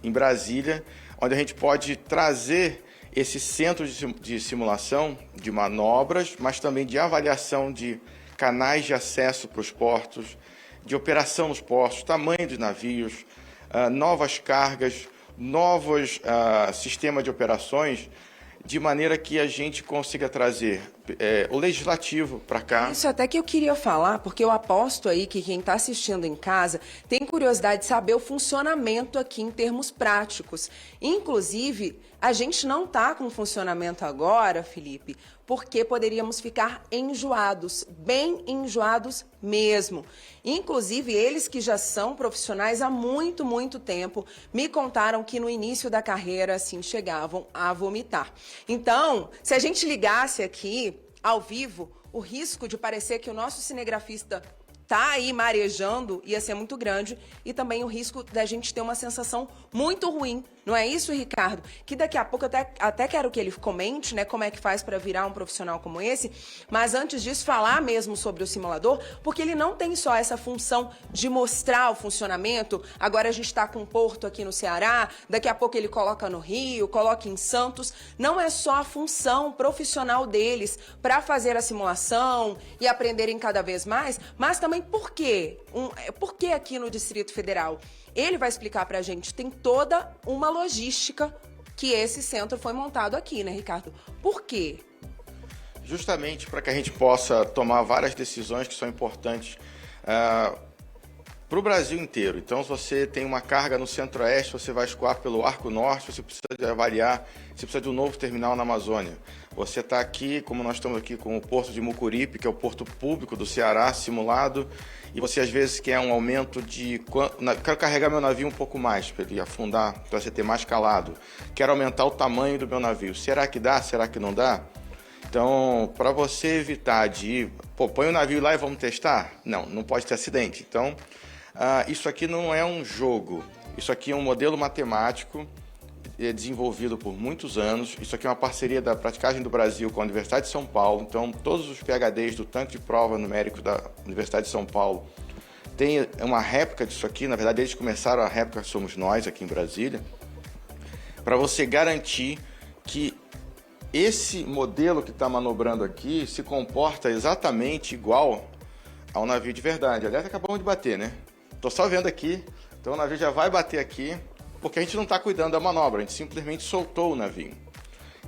em Brasília, onde a gente pode trazer esse centro de simulação de manobras, mas também de avaliação de canais de acesso para os portos, de operação nos portos, tamanho dos navios, novas cargas, novos sistemas de operações de maneira que a gente consiga trazer o legislativo para cá. Isso até que eu queria falar, porque eu aposto aí que quem está assistindo em casa tem curiosidade de saber o funcionamento aqui em termos práticos. Inclusive, a gente não está com funcionamento agora, Felipe, porque poderíamos ficar enjoados, bem enjoados mesmo. Inclusive, eles que já são profissionais há muito, muito tempo, me contaram que no início da carreira, assim, chegavam a vomitar. Então, se a gente ligasse aqui, ao vivo, o risco de parecer que o nosso cinegrafista tá aí marejando ia ser muito grande e também o risco da gente ter uma sensação muito ruim. Não é isso, Ricardo? Que daqui a pouco eu até quero que ele comente, né, como é que faz para virar um profissional como esse, mas antes disso falar mesmo sobre o simulador, porque ele não tem só essa função de mostrar o funcionamento. Agora a gente está com um porto aqui no Ceará, daqui a pouco ele coloca no Rio, coloca em Santos. Não é só a função profissional deles para fazer a simulação e aprenderem cada vez mais, mas também por quê? Por que aqui no Distrito Federal? Ele vai explicar pra gente, tem toda uma logística que esse centro foi montado aqui, né, Ricardo? Por quê? Justamente para que a gente possa tomar várias decisões que são importantes para o Brasil inteiro. Então, se você tem uma carga no Centro-Oeste, você vai escoar pelo Arco Norte, você precisa de avaliar, você precisa de um novo terminal na Amazônia. Você está aqui, como nós estamos aqui com o Porto de Mucuripe, que é o porto público do Ceará, simulado, e você às vezes quer um aumento de... Quero carregar meu navio um pouco mais, para ele afundar, para você ter mais calado. Quero aumentar o tamanho do meu navio. Será que dá? Será que não dá? Então, para você evitar de ir, põe o navio lá e vamos testar? Não, não pode ter acidente. Então, isso aqui não é um jogo, isso aqui é um modelo matemático desenvolvido por muitos anos. Isso aqui é uma parceria da Praticagem do Brasil com a Universidade de São Paulo. Então, todos os PhDs do tanque de prova numérico da Universidade de São Paulo têm uma réplica disso aqui. Na verdade, eles começaram a réplica, somos nós aqui em Brasília, para você garantir que esse modelo que está manobrando aqui se comporta exatamente igual ao navio de verdade. Aliás, acabamos de bater, né? Estou só vendo aqui, então o navio já vai bater aqui, porque a gente não está cuidando da manobra, a gente simplesmente soltou o navio.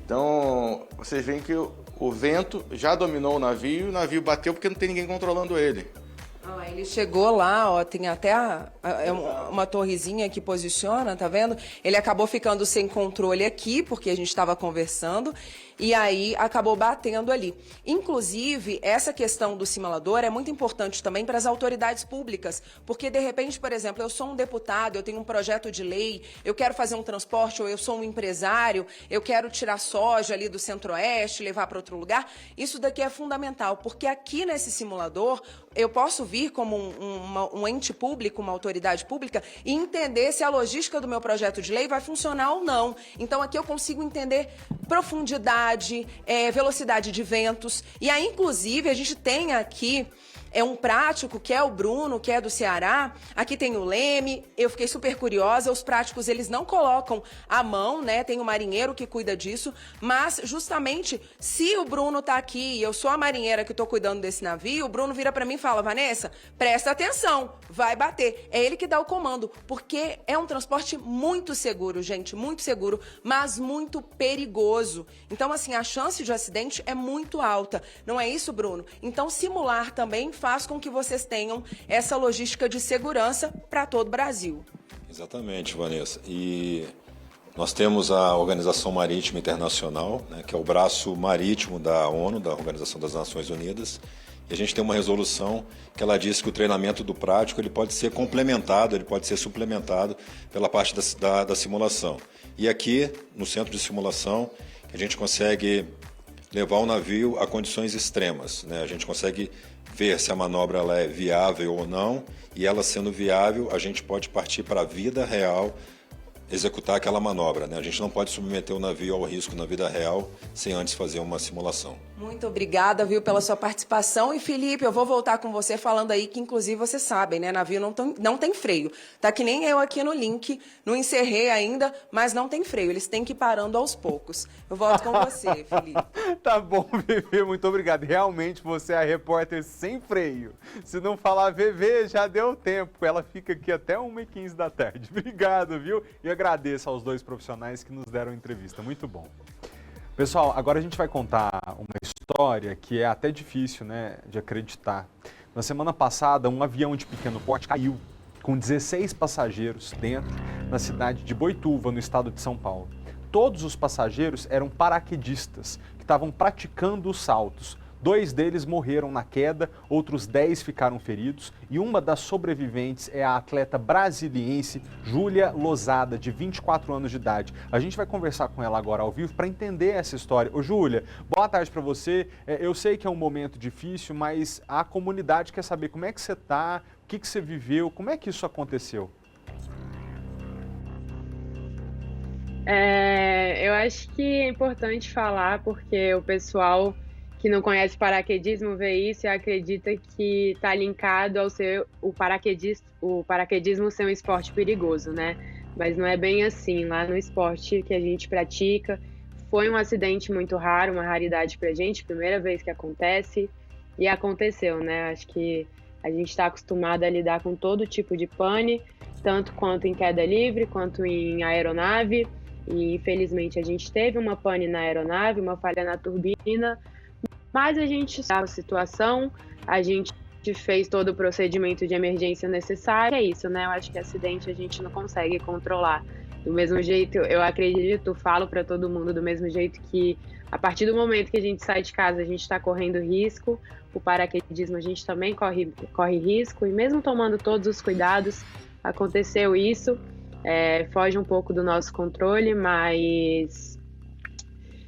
Então, vocês veem que o vento já dominou o navio bateu porque não tem ninguém controlando ele. Ele chegou lá, ó, tem até uma torrezinha que posiciona, tá vendo? Ele acabou ficando sem controle aqui, porque a gente estava conversando, e aí acabou batendo ali. Inclusive, essa questão do simulador é muito importante também para as autoridades públicas, porque de repente, por exemplo, eu sou um deputado, eu tenho um projeto de lei, eu quero fazer um transporte, ou eu sou um empresário, eu quero tirar soja ali do Centro-Oeste, levar para outro lugar. Isso daqui é fundamental, porque aqui nesse simulador eu posso vir como um ente público, uma autoridade pública, e entender se a logística do meu projeto de lei vai funcionar ou não. Então, aqui eu consigo entender profundidade, velocidade de ventos. E aí, inclusive, a gente tem aqui um prático, que é o Bruno, que é do Ceará. Aqui tem o Leme, eu fiquei super curiosa. Os práticos, eles não colocam a mão, né? Tem o marinheiro que cuida disso. Mas, justamente, se o Bruno tá aqui e eu sou a marinheira que tô cuidando desse navio, o Bruno vira pra mim e fala: Vanessa, presta atenção, vai bater. É ele que dá o comando, porque é um transporte muito seguro, gente, muito seguro, mas muito perigoso. Então, assim, a chance de acidente é muito alta. Não é isso, Bruno? Então, simular também faz com que vocês tenham essa logística de segurança para todo o Brasil. Exatamente, Vanessa. E nós temos a Organização Marítima Internacional, né, que é o braço marítimo da ONU, da Organização das Nações Unidas, e a gente tem uma resolução que ela diz que o treinamento do prático ele pode ser complementado, ele pode ser suplementado pela parte da simulação. E aqui, no centro de simulação, a gente consegue levar o navio a condições extremas, né? A gente consegue ver se a manobra ela é viável ou não, e ela sendo viável, a gente pode partir para a vida real, executar aquela manobra, né? A gente não pode submeter o navio ao risco na vida real sem antes fazer uma simulação. Muito obrigada, viu, pela sua participação. E, Felipe, eu vou voltar com você falando aí que, inclusive, vocês sabem, né? Navio não tem freio. Tá que nem eu aqui no link, não encerrei ainda, mas não tem freio. Eles têm que ir parando aos poucos. Eu volto com você, Felipe. Tá bom, Vivi, muito obrigado. Realmente você é a repórter sem freio. Se não falar Vivi, já deu tempo. Ela fica aqui até 1h15 da tarde. Obrigado, viu? E agradeço aos dois profissionais que nos deram entrevista. Muito bom. Pessoal, agora a gente vai contar uma história que é até difícil, né, de acreditar. Na semana passada, um avião de pequeno porte caiu com 16 passageiros dentro na cidade de Boituva, no estado de São Paulo. Todos os passageiros eram paraquedistas que estavam praticando os saltos. 2 deles morreram na queda, outros 10 ficaram feridos e uma das sobreviventes é a atleta brasiliense Júlia Lozada, de 24 anos de idade. A gente vai conversar com ela agora ao vivo para entender essa história. Ô Júlia, boa tarde para você. Eu sei que é um momento difícil, mas a comunidade quer saber como é que você está, o que você viveu, como é que isso aconteceu? Eu acho que é importante falar porque o pessoal que não conhece paraquedismo vê isso e acredita que está linkado ao ser o paraquedismo ser um esporte perigoso, né? Mas não é bem assim. Lá no esporte que a gente pratica, foi um acidente muito raro, uma raridade pra gente, primeira vez que acontece, e aconteceu, né? Acho que a gente está acostumado a lidar com todo tipo de pane, tanto quanto em queda livre, quanto em aeronave, e infelizmente a gente teve uma pane na aeronave, uma falha na turbina, mas a gente sabe a situação, a gente fez todo o procedimento de emergência necessário, é isso, né? Eu acho que acidente a gente não consegue controlar. Do mesmo jeito, eu acredito, falo para todo mundo do mesmo jeito que a partir do momento que a gente sai de casa, a gente está correndo risco, o paraquedismo a gente também corre risco, e mesmo tomando todos os cuidados, aconteceu isso, foge um pouco do nosso controle, mas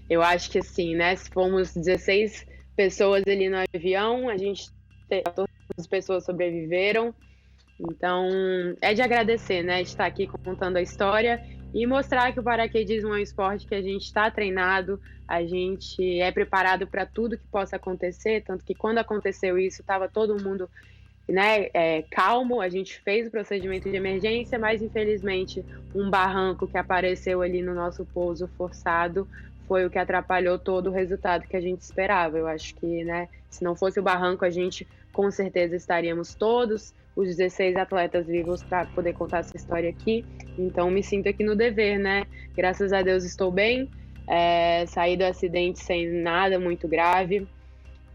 eu acho que assim, né, se fomos 16 pessoas ali no avião, 14 pessoas sobreviveram, então é de agradecer, né, de estar aqui contando a história e mostrar que o paraquedismo é um esporte que a gente está treinado, a gente é preparado para tudo que possa acontecer, tanto que quando aconteceu isso, estava todo mundo, né, calmo, a gente fez o procedimento de emergência, mas infelizmente um barranco que apareceu ali no nosso pouso forçado foi o que atrapalhou todo o resultado que a gente esperava. Eu acho que, né, se não fosse o barranco, a gente com certeza estaríamos todos os 16 atletas vivos para poder contar essa história aqui. Então me sinto aqui no dever, né? Graças a Deus estou bem, saí do acidente sem nada muito grave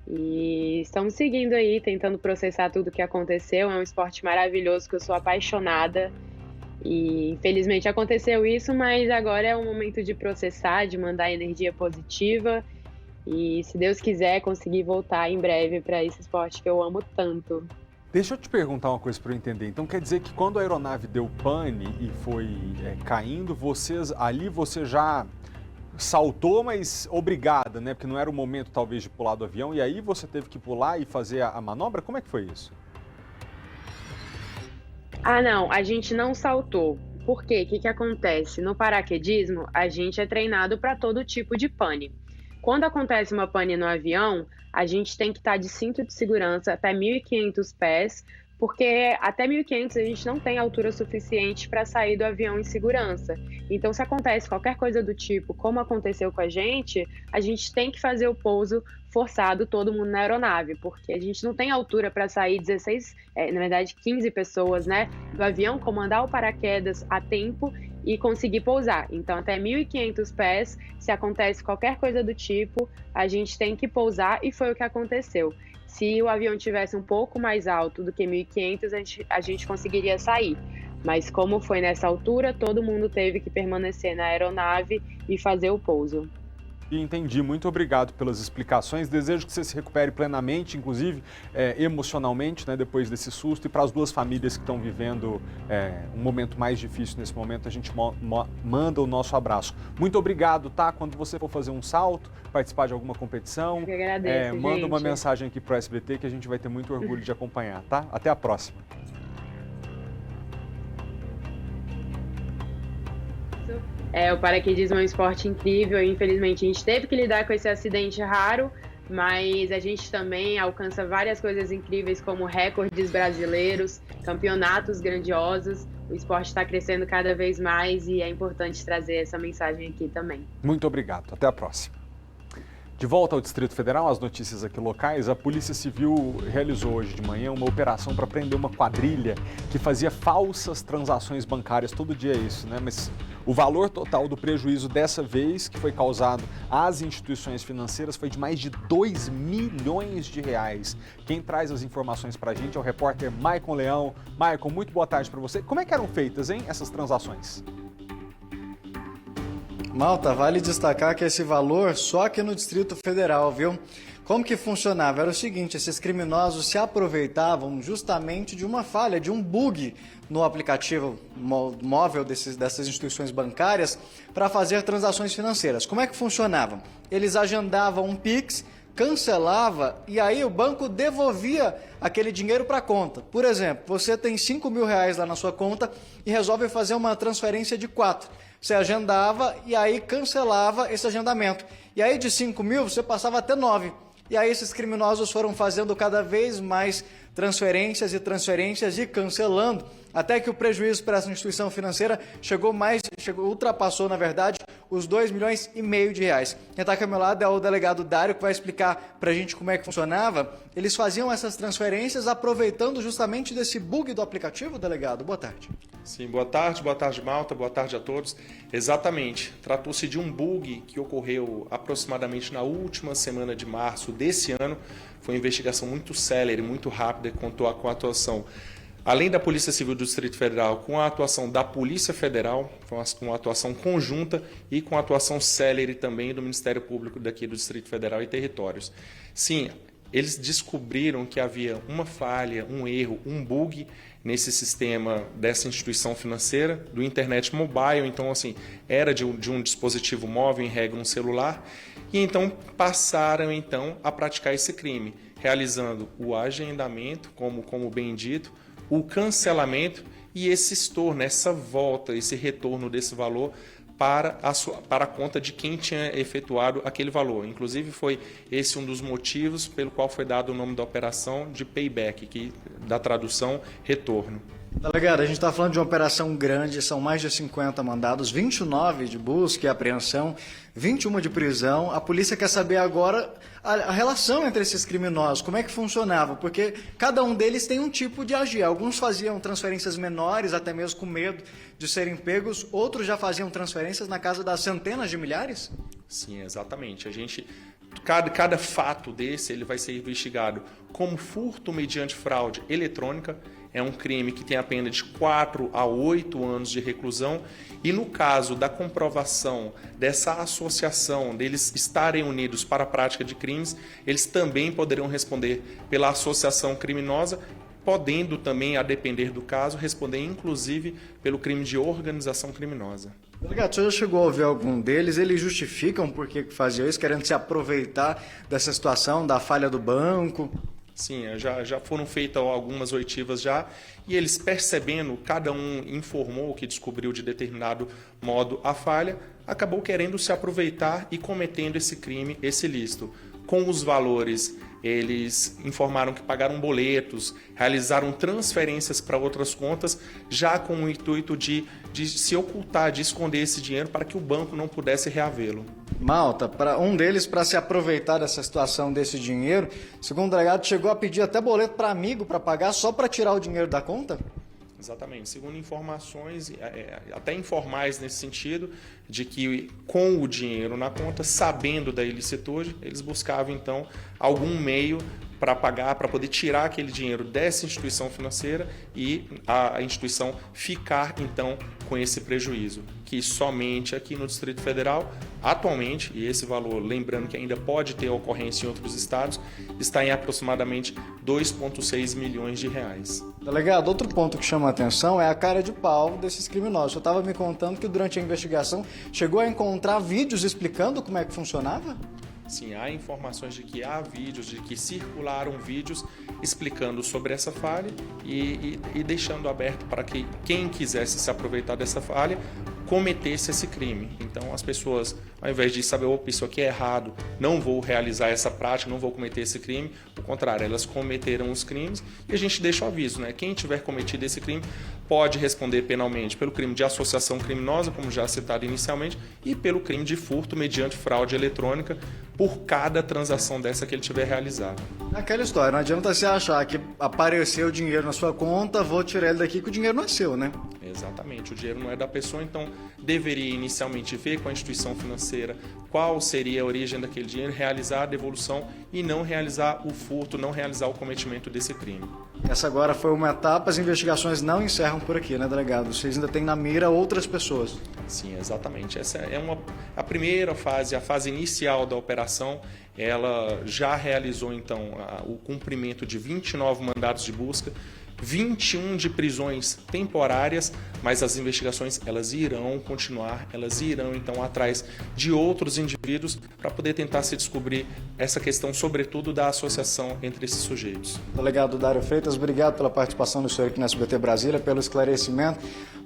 e estamos seguindo aí, tentando processar tudo o que aconteceu. É um esporte maravilhoso que eu sou apaixonada. E infelizmente aconteceu isso, mas agora é o momento de processar, de mandar energia positiva e, se Deus quiser, conseguir voltar em breve para esse esporte que eu amo tanto. Deixa eu te perguntar uma coisa para eu entender. Então quer dizer que quando a aeronave deu pane e foi caindo, você já saltou, mas obrigada, né? Porque não era o momento talvez de pular do avião, e aí você teve que pular e fazer a manobra? Como é que foi isso? Ah, não, a gente não saltou. Por quê? O que acontece? No paraquedismo, a gente é treinado para todo tipo de pane. Quando acontece uma pane no avião, a gente tem que estar de cinto de segurança até 1.500 pés, porque até 1.500 a gente não tem altura suficiente para sair do avião em segurança. Então, se acontece qualquer coisa do tipo, como aconteceu com a gente tem que fazer o pouso forçado, todo mundo na aeronave, porque a gente não tem altura para sair 15 pessoas, né, do avião, comandar o paraquedas a tempo e conseguir pousar. Então, até 1.500 pés, se acontece qualquer coisa do tipo, a gente tem que pousar, e foi o que aconteceu. Se o avião tivesse um pouco mais alto do que 1.500, a gente conseguiria sair. Mas como foi nessa altura, todo mundo teve que permanecer na aeronave e fazer o pouso. Entendi, muito obrigado pelas explicações. Desejo que você se recupere plenamente, inclusive emocionalmente, né, depois desse susto. E para as duas famílias que estão vivendo um momento mais difícil nesse momento, a gente manda o nosso abraço. Muito obrigado, tá? Quando você for fazer um salto, participar de alguma competição, eu que agradeço, manda uma mensagem aqui para o SBT que a gente vai ter muito orgulho de acompanhar, tá? Até a próxima. O paraquedismo é um esporte incrível e, infelizmente, a gente teve que lidar com esse acidente raro, mas a gente também alcança várias coisas incríveis, como recordes brasileiros, campeonatos grandiosos. O esporte está crescendo cada vez mais e é importante trazer essa mensagem aqui também. Muito obrigado. Até a próxima. De volta ao Distrito Federal, as notícias aqui locais, a Polícia Civil realizou hoje de manhã uma operação para prender uma quadrilha que fazia falsas transações bancárias. Todo dia é isso, né? Mas o valor total do prejuízo dessa vez, que foi causado às instituições financeiras, foi de mais de 2 milhões de reais. Quem traz as informações para a gente é o repórter Maicon Leão. Maicon, muito boa tarde para você. Como é que eram feitas, hein, essas transações? Malta, vale destacar que esse valor só aqui no Distrito Federal, viu? Como que funcionava? Era o seguinte, esses criminosos se aproveitavam justamente de uma falha, de um bug no aplicativo móvel dessas instituições bancárias para fazer transações financeiras. Como é que funcionava? Eles agendavam um Pix, cancelava e aí o banco devolvia aquele dinheiro para a conta. Por exemplo, você tem 5 mil reais lá na sua conta e resolve fazer uma transferência de 4. Você agendava e aí cancelava esse agendamento. E aí de 5 mil você passava até 9. E aí esses criminosos foram fazendo cada vez mais transferências e cancelando, até que o prejuízo para essa instituição financeira ultrapassou, na verdade, os 2,5 milhões de reais. Quem está aqui ao meu lado é o delegado Dário, que vai explicar para a gente como é que funcionava. Eles faziam essas transferências aproveitando justamente desse bug do aplicativo, delegado. Boa tarde. Sim, boa tarde Malta, boa tarde a todos. Exatamente, tratou-se de um bug que ocorreu aproximadamente na última semana de março desse ano. Foi uma investigação muito célere, muito rápida, que contou com a atuação, além da Polícia Civil do Distrito Federal, com a atuação da Polícia Federal, com uma atuação conjunta e com a atuação célere também do Ministério Público daqui do Distrito Federal e Territórios. Sim, eles descobriram que havia uma falha, um erro, um bug nesse sistema dessa instituição financeira, do internet mobile, então assim, era de um dispositivo móvel, em regra um celular, e então passaram então a praticar esse crime, realizando o agendamento, como bem dito, o cancelamento e esse estorno, essa volta, esse retorno desse valor para a conta de quem tinha efetuado aquele valor. Inclusive foi esse um dos motivos pelo qual foi dado o nome da operação de payback, que da tradução retorno. Delegado, a gente está falando de uma operação grande, são mais de 50 mandados, 29 de busca e apreensão, 21 de prisão. A polícia quer saber agora a relação entre esses criminosos, como é que funcionava, porque cada um deles tem um tipo de agir. Alguns faziam transferências menores, até mesmo com medo de serem pegos, outros já faziam transferências na casa das centenas de milhares? Sim, exatamente. Cada fato desse ele vai ser investigado como furto mediante fraude eletrônica. É um crime que tem a pena de 4 a 8 anos de reclusão. E no caso da comprovação dessa associação, deles estarem unidos para a prática de crimes, eles também poderão responder pela associação criminosa, podendo também, a depender do caso, responder inclusive pelo crime de organização criminosa. Delegado, o senhor já chegou a ouvir algum deles? Eles justificam por que faziam isso, querendo se aproveitar dessa situação, da falha do banco? Sim, já foram feitas algumas oitivas já, e eles percebendo, cada um informou que descobriu de determinado modo a falha, acabou querendo se aproveitar e cometendo esse crime, esse ilícito. Com os valores, eles informaram que pagaram boletos, realizaram transferências para outras contas, já com o intuito de se ocultar, de esconder esse dinheiro para que o banco não pudesse reavê-lo. Malta, para um deles, para se aproveitar dessa situação desse dinheiro, segundo o delegado, chegou a pedir até boleto para amigo para pagar só para tirar o dinheiro da conta? Exatamente, segundo informações, até informais nesse sentido, de que com o dinheiro na conta, sabendo da ilicitude, eles buscavam então algum meio para pagar, para poder tirar aquele dinheiro dessa instituição financeira e a instituição ficar então com esse prejuízo, que somente aqui no Distrito Federal, atualmente, e esse valor, lembrando que ainda pode ter ocorrência em outros estados, está em aproximadamente 2,6 milhões de reais. Delegado, outro ponto que chama a atenção é a cara de pau desses criminosos. Eu estava me contando que durante a investigação chegou a encontrar vídeos explicando como é que funcionava? Sim, há informações de que há vídeos, de que circularam vídeos explicando sobre essa falha e deixando aberto para que quem quisesse se aproveitar dessa falha cometesse esse crime. Então as pessoas, ao invés de saber, opa, isso aqui é errado, não vou realizar essa prática, não vou cometer esse crime, ao contrário, elas cometeram os crimes e a gente deixa o aviso, né? Quem tiver cometido esse crime pode responder penalmente pelo crime de associação criminosa, como já citado inicialmente, e pelo crime de furto mediante fraude eletrônica, por cada transação dessa que ele tiver realizado. Aquela história, não adianta você achar que apareceu o dinheiro na sua conta, vou tirar ele daqui que o dinheiro não é seu, né? Exatamente, o dinheiro não é da pessoa, então deveria inicialmente ver com a instituição financeira qual seria a origem daquele dinheiro, realizar a devolução e não realizar o furto, não realizar o cometimento desse crime. Essa agora foi uma etapa, as investigações não encerram por aqui, né, delegado? Vocês ainda têm na mira outras pessoas. Sim, exatamente. Essa é a primeira fase, a fase inicial da operação. Ela já realizou, então, o cumprimento de 29 mandados de busca, 21 de prisões temporárias, mas as investigações elas irão continuar, elas irão então atrás de outros indivíduos para poder tentar se descobrir essa questão, sobretudo da associação entre esses sujeitos. Delegado Dário Freitas, obrigado pela participação do senhor aqui na SBT Brasília, pelo esclarecimento.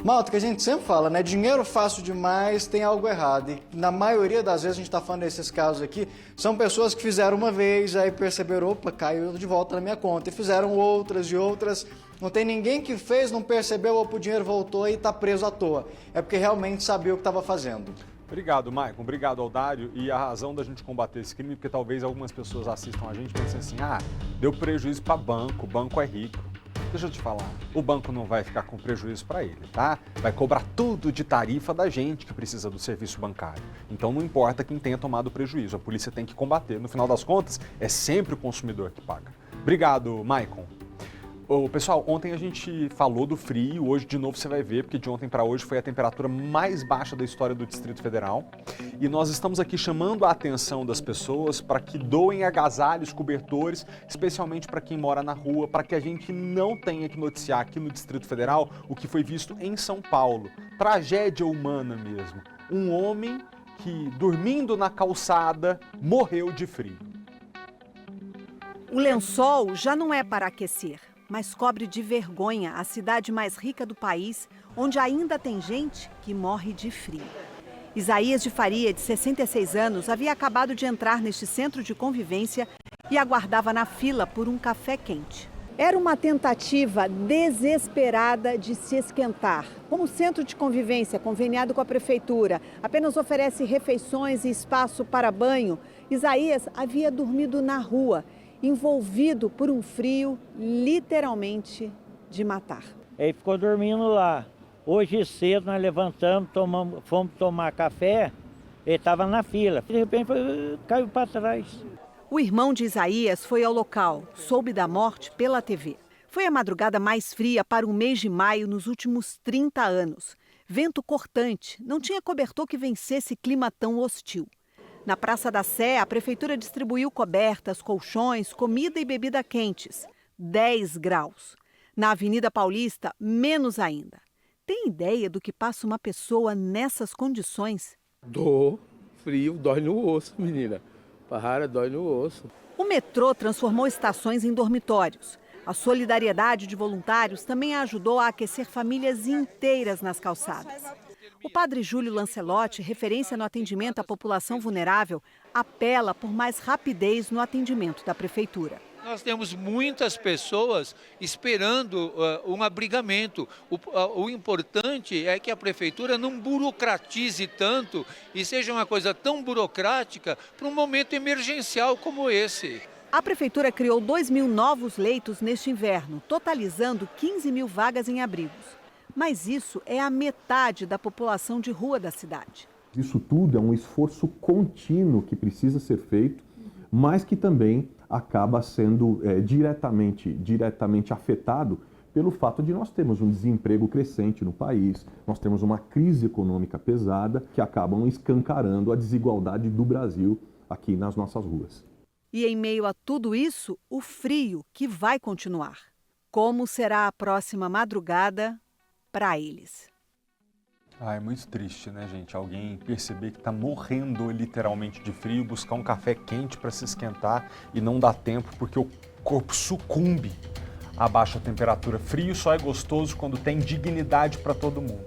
Malta, que a gente sempre fala, né? Dinheiro fácil demais tem algo errado. E na maioria das vezes a gente está falando desses casos aqui, são pessoas que fizeram uma vez, aí perceberam, opa, caiu de volta na minha conta. E fizeram outras e outras. Não tem ninguém que fez, não percebeu, opa, o dinheiro voltou e está preso à toa. É porque realmente sabia o que estava fazendo. Obrigado, Maicon. Obrigado ao Dário. E a razão da gente combater esse crime, porque talvez algumas pessoas assistam a gente e pensem assim, deu prejuízo para banco, o banco é rico. Deixa eu te falar, o banco não vai ficar com prejuízo para ele, tá? Vai cobrar tudo de tarifa da gente que precisa do serviço bancário. Então não importa quem tenha tomado prejuízo, a polícia tem que combater. No final das contas, é sempre o consumidor que paga. Obrigado, Maicon. Pessoal, ontem a gente falou do frio, hoje de novo você vai ver, porque de ontem para hoje foi a temperatura mais baixa da história do Distrito Federal. E nós estamos aqui chamando a atenção das pessoas para que doem agasalhos, cobertores, especialmente para quem mora na rua, para que a gente não tenha que noticiar aqui no Distrito Federal o que foi visto em São Paulo. Tragédia humana mesmo. Um homem que, dormindo na calçada, morreu de frio. O lençol já não é para aquecer, mas cobre de vergonha a cidade mais rica do país, onde ainda tem gente que morre de frio. Isaías de Faria, de 66 anos, havia acabado de entrar neste centro de convivência e aguardava na fila por um café quente. Era uma tentativa desesperada de se esquentar. Como o centro de convivência, conveniado com a prefeitura, apenas oferece refeições e espaço para banho, Isaías havia dormido na rua, envolvido por um frio literalmente de matar. Ele ficou dormindo lá. Hoje cedo nós levantamos, fomos tomar café, ele estava na fila. De repente caiu para trás. O irmão de Isaías foi ao local, soube da morte pela TV. Foi a madrugada mais fria para o mês de maio nos últimos 30 anos. Vento cortante, não tinha cobertor que vencesse clima tão hostil. Na Praça da Sé, a prefeitura distribuiu cobertas, colchões, comida e bebida quentes. 10 graus. Na Avenida Paulista, menos ainda. Tem ideia do que passa uma pessoa nessas condições? Dor, frio, dói no osso, menina. Para, dói no osso. O metrô transformou estações em dormitórios. A solidariedade de voluntários também ajudou a aquecer famílias inteiras nas calçadas. O padre Júlio Lancelotti, referência no atendimento à população vulnerável, apela por mais rapidez no atendimento da prefeitura. Nós temos muitas pessoas esperando um abrigamento. O importante é que a prefeitura não burocratize tanto e seja uma coisa tão burocrática para um momento emergencial como esse. A prefeitura criou 2.000 novos leitos neste inverno, totalizando 15.000 vagas em abrigos. Mas isso é a metade da população de rua da cidade. Isso tudo é um esforço contínuo que precisa ser feito, mas que também acaba sendo diretamente afetado pelo fato de nós termos um desemprego crescente no país, nós temos uma crise econômica pesada que acabam escancarando a desigualdade do Brasil aqui nas nossas ruas. E em meio a tudo isso, o frio que vai continuar. Como será a próxima madrugada para eles? É muito triste, né, gente? Alguém perceber que está morrendo literalmente de frio, buscar um café quente para se esquentar e não dá tempo porque o corpo sucumbe à baixa temperatura. Frio só é gostoso quando tem dignidade para todo mundo.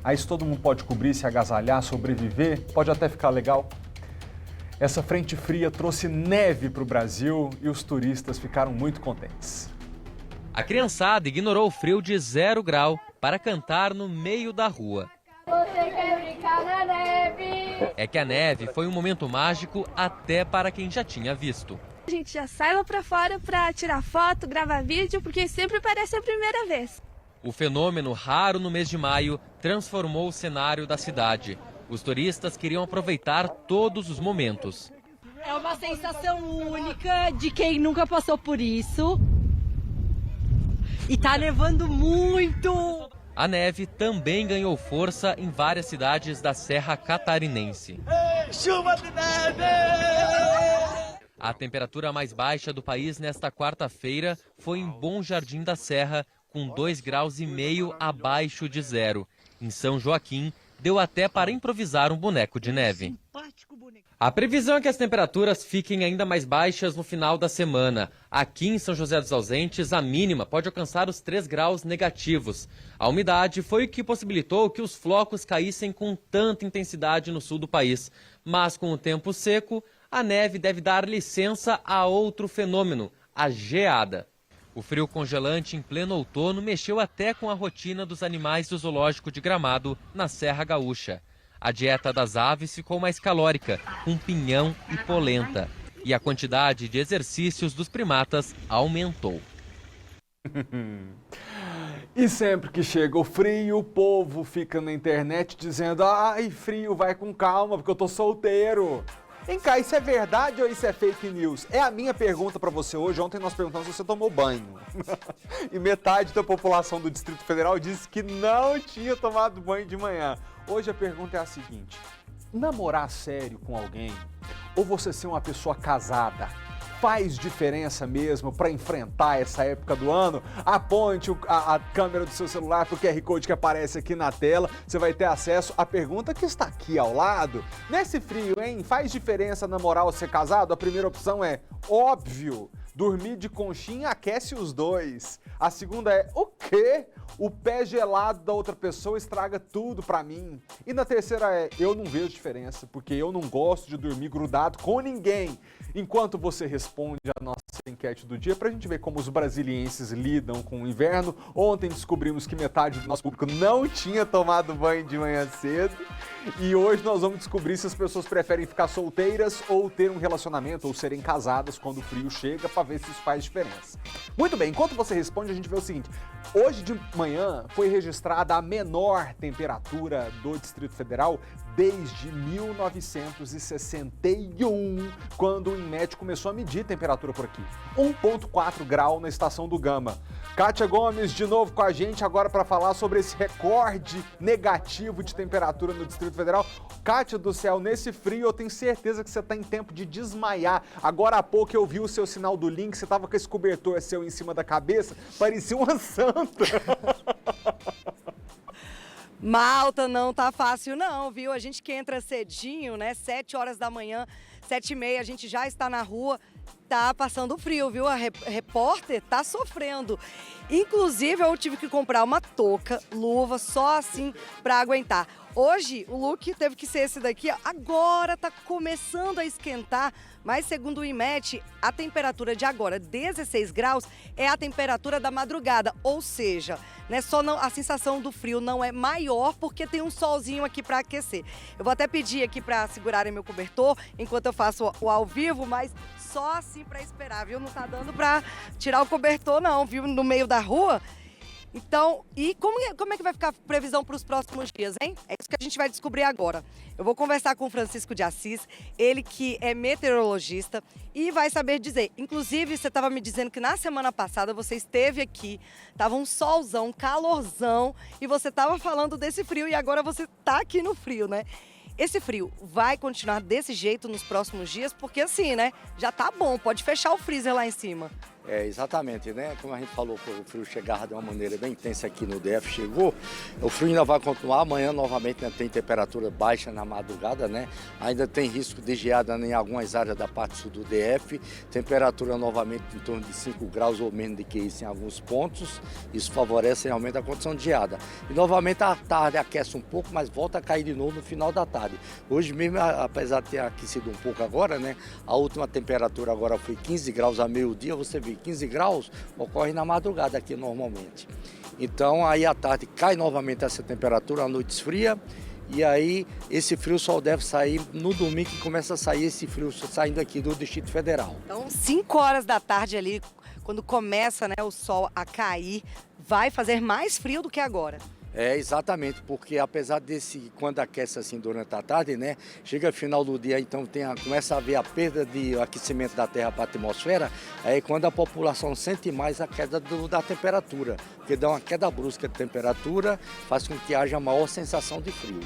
Aí se todo mundo pode cobrir, se agasalhar, sobreviver, pode até ficar legal. Essa frente fria trouxe neve para o Brasil e os turistas ficaram muito contentes. A criançada ignorou o frio de 0 grau para cantar no meio da rua. Você quer brincar na neve? é que a neve foi um momento mágico até para quem já tinha visto. A gente já sai lá pra fora pra tirar foto, gravar vídeo, porque sempre parece a primeira vez. O fenômeno raro no mês de maio transformou o cenário da cidade. Os turistas queriam aproveitar todos os momentos. É uma sensação única de quem nunca passou por isso. E tá nevando muito! A neve também ganhou força em várias cidades da Serra Catarinense. Ei, chuva de neve! A temperatura mais baixa do país nesta quarta-feira foi em Bom Jardim da Serra, com 2,5 graus abaixo de zero. Em São Joaquim, deu até para improvisar um boneco de neve. A previsão é que as temperaturas fiquem ainda mais baixas no final da semana. Aqui em São José dos Ausentes, a mínima pode alcançar os 3 graus negativos. A umidade foi o que possibilitou que os flocos caíssem com tanta intensidade no sul do país. Mas com o tempo seco, a neve deve dar licença a outro fenômeno, a geada. O frio congelante em pleno outono mexeu até com a rotina dos animais do zoológico de Gramado, na Serra Gaúcha. A dieta das aves ficou mais calórica, com pinhão e polenta. E a quantidade de exercícios dos primatas aumentou. E sempre que chega o frio, o povo fica na internet dizendo: ai, frio, vai com calma, porque eu tô solteiro. Vem cá, isso é verdade ou isso é fake news? É a minha pergunta pra você hoje. Ontem nós perguntamos se você tomou banho. E metade da população do Distrito Federal disse que não tinha tomado banho de manhã. Hoje a pergunta é a seguinte: namorar sério com alguém ou você ser uma pessoa casada faz diferença mesmo para enfrentar essa época do ano? Aponte a câmera do seu celular para o QR Code que aparece aqui na tela. Você vai ter acesso à pergunta que está aqui ao lado. Nesse frio, hein? Faz diferença namorar ou ser casado? A primeira opção é óbvio. Dormir de conchinha aquece os dois. A segunda é o quê? O pé gelado da outra pessoa estraga tudo pra mim. E na terceira é eu não vejo diferença, porque eu não gosto de dormir grudado com ninguém. Enquanto você responde a nossa enquete do dia, pra gente ver como os brasilienses lidam com o inverno. Ontem descobrimos que metade do nosso público não tinha tomado banho de manhã cedo. E hoje nós vamos descobrir se as pessoas preferem ficar solteiras ou ter um relacionamento ou serem casadas quando o frio chega, para ver se isso faz diferença. Muito bem, enquanto você responde, a gente vê o seguinte: hoje de manhã foi registrada a menor temperatura do Distrito Federal desde 1961, quando o INMET começou a medir temperatura por aqui. 1,4 grau na Estação do Gama. Kátia Gomes, de novo com a gente agora para falar sobre esse recorde negativo de temperatura no Distrito Federal. Kátia do céu, nesse frio eu tenho certeza que você está em tempo de desmaiar. Agora há pouco eu vi o seu sinal do link, você estava com esse cobertor seu em cima da cabeça, parecia uma santa. Malta, não tá fácil não, viu? A gente que entra cedinho, né? 7 horas da manhã, 7h30, a gente já está na rua, tá passando frio, viu? A repórter tá sofrendo. Inclusive, eu tive que comprar uma touca, luva, só assim pra aguentar. Hoje, o look teve que ser esse daqui, ó. Agora tá começando a esquentar, mas segundo o INMET, a temperatura de agora, 16 graus, é a temperatura da madrugada, ou seja, né, a sensação do frio não é maior porque tem um solzinho aqui para aquecer. Eu vou até pedir aqui para segurarem meu cobertor enquanto eu faço o ao vivo, mas só assim para esperar, viu? Não tá dando para tirar o cobertor não, viu? No meio da rua. Então, e como é que vai ficar a previsão para os próximos dias, hein? É isso que a gente vai descobrir agora. Eu vou conversar com o Francisco de Assis, ele que é meteorologista e vai saber dizer. Inclusive, você estava me dizendo que na semana passada você esteve aqui, estava um solzão, um calorzão, e você estava falando desse frio e agora você está aqui no frio, né? Esse frio vai continuar desse jeito nos próximos dias? Porque assim, né? Já tá bom, pode fechar o freezer lá em cima. É, exatamente, né? Como a gente falou que o frio chegava de uma maneira bem intensa aqui no DF, chegou. O frio ainda vai continuar, amanhã novamente, né, tem temperatura baixa na madrugada, né? Ainda tem risco de geada em algumas áreas da parte sul do DF, temperatura novamente em torno de 5 graus ou menos do que isso em alguns pontos, isso favorece realmente a condição de geada. E novamente a tarde aquece um pouco, mas volta a cair de novo no final da tarde. Hoje mesmo, apesar de ter aquecido um pouco agora, né? A última temperatura agora foi 15 graus a meio-dia, você vê 15 graus ocorre na madrugada aqui normalmente. Então aí à tarde cai novamente essa temperatura, a noite esfria E aí esse frio só deve sair no domingo, que começa a sair esse frio saindo aqui do Distrito Federal. Então, 5 horas da tarde ali, quando começa, né, o sol a cair, vai fazer mais frio do que agora. É, exatamente, porque apesar quando aquece assim durante a tarde, né, chega final do dia, então começa a haver a perda de aquecimento da Terra para a atmosfera, aí quando a população sente mais a queda da temperatura, porque dá uma queda brusca de temperatura, faz com que haja maior sensação de frio.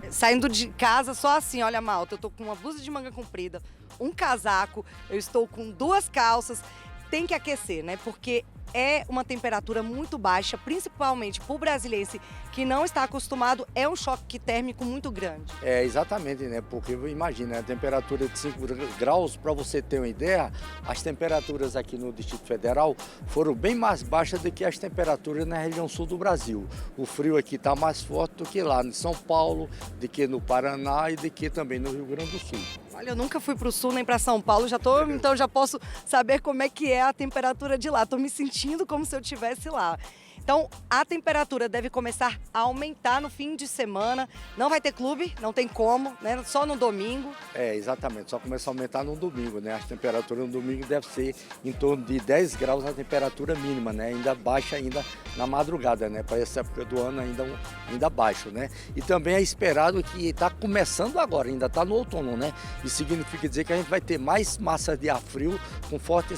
Saindo de casa só assim, olha, Malta, eu tô com uma blusa de manga comprida, um casaco, eu estou com 2 calças, tem que aquecer, né, porque é uma temperatura muito baixa, principalmente para o brasileiro que não está acostumado, é um choque térmico muito grande. É, exatamente, né? Porque imagina, a temperatura de 5 graus, para você ter uma ideia, as temperaturas aqui no Distrito Federal foram bem mais baixas do que as temperaturas na região sul do Brasil. O frio aqui está mais forte do que lá em São Paulo, do que no Paraná e do que também no Rio Grande do Sul. Olha, eu nunca fui para o sul nem para São Paulo, então já posso saber como é que é a temperatura de lá. Estou me sentindo como se eu estivesse lá. Então, a temperatura deve começar a aumentar no fim de semana. Não vai ter clube, não tem como, né? Só no domingo. É, exatamente, só começa a aumentar no domingo, né? As temperaturas no domingo deve ser em torno de 10 graus a temperatura mínima, né? Ainda baixa ainda na madrugada, né? Para essa época do ano ainda baixo, né? E também é esperado que está começando agora, ainda está no outono, né? Isso significa dizer que a gente vai ter mais massa de ar frio com forte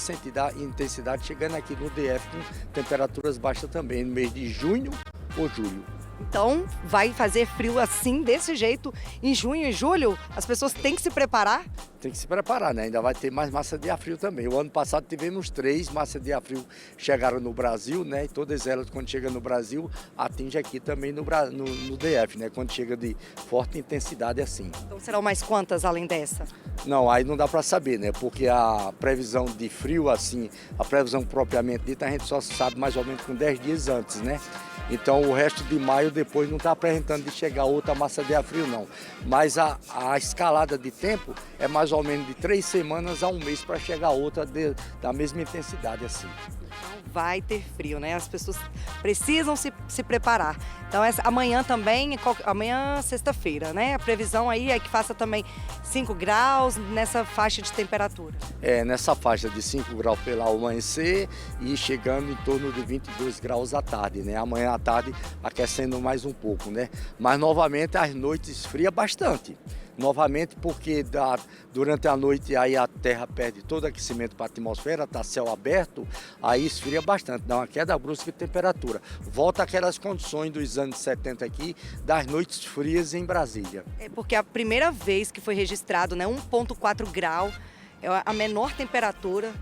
intensidade chegando aqui no DF com temperaturas baixas também, no mês de junho ou julho. Então, vai fazer frio assim, desse jeito, em junho e julho? As pessoas têm que se preparar? Tem que se preparar, né? Ainda vai ter mais massa de ar frio também. O ano passado tivemos 3 massas de ar frio que chegaram no Brasil, né? E todas elas, quando chegam no Brasil, atinge aqui também no DF, né? Quando chega de forte intensidade assim. Então serão mais quantas além dessa? Não, aí não dá para saber, né? Porque a previsão de frio, assim, a previsão propriamente dita, a gente só sabe mais ou menos com 10 dias antes, né? Então o resto de maio depois não está apresentando de chegar outra massa de ar frio, não. Mas a escalada de tempo é mais ou menos de 3 semanas a 1 mês para chegar outra da mesma intensidade assim. Então vai ter frio, né? As pessoas precisam se preparar. Então amanhã também, amanhã sexta-feira, né? A previsão aí é que faça também 5 graus nessa faixa de temperatura. É, nessa faixa de 5 graus pela amanhecer e chegando em torno de 22 graus à tarde, né? Amanhã à tarde aquecendo mais um pouco, né? Mas novamente as noites esfria bastante. Novamente porque durante a noite aí a Terra perde todo o aquecimento para a atmosfera, está céu aberto, aí esfria bastante, dá uma queda brusca de temperatura. Volta aquelas condições dos anos 70 aqui, das noites frias em Brasília. É porque a primeira vez que foi registrado, né, 1,4 grau, é a menor temperatura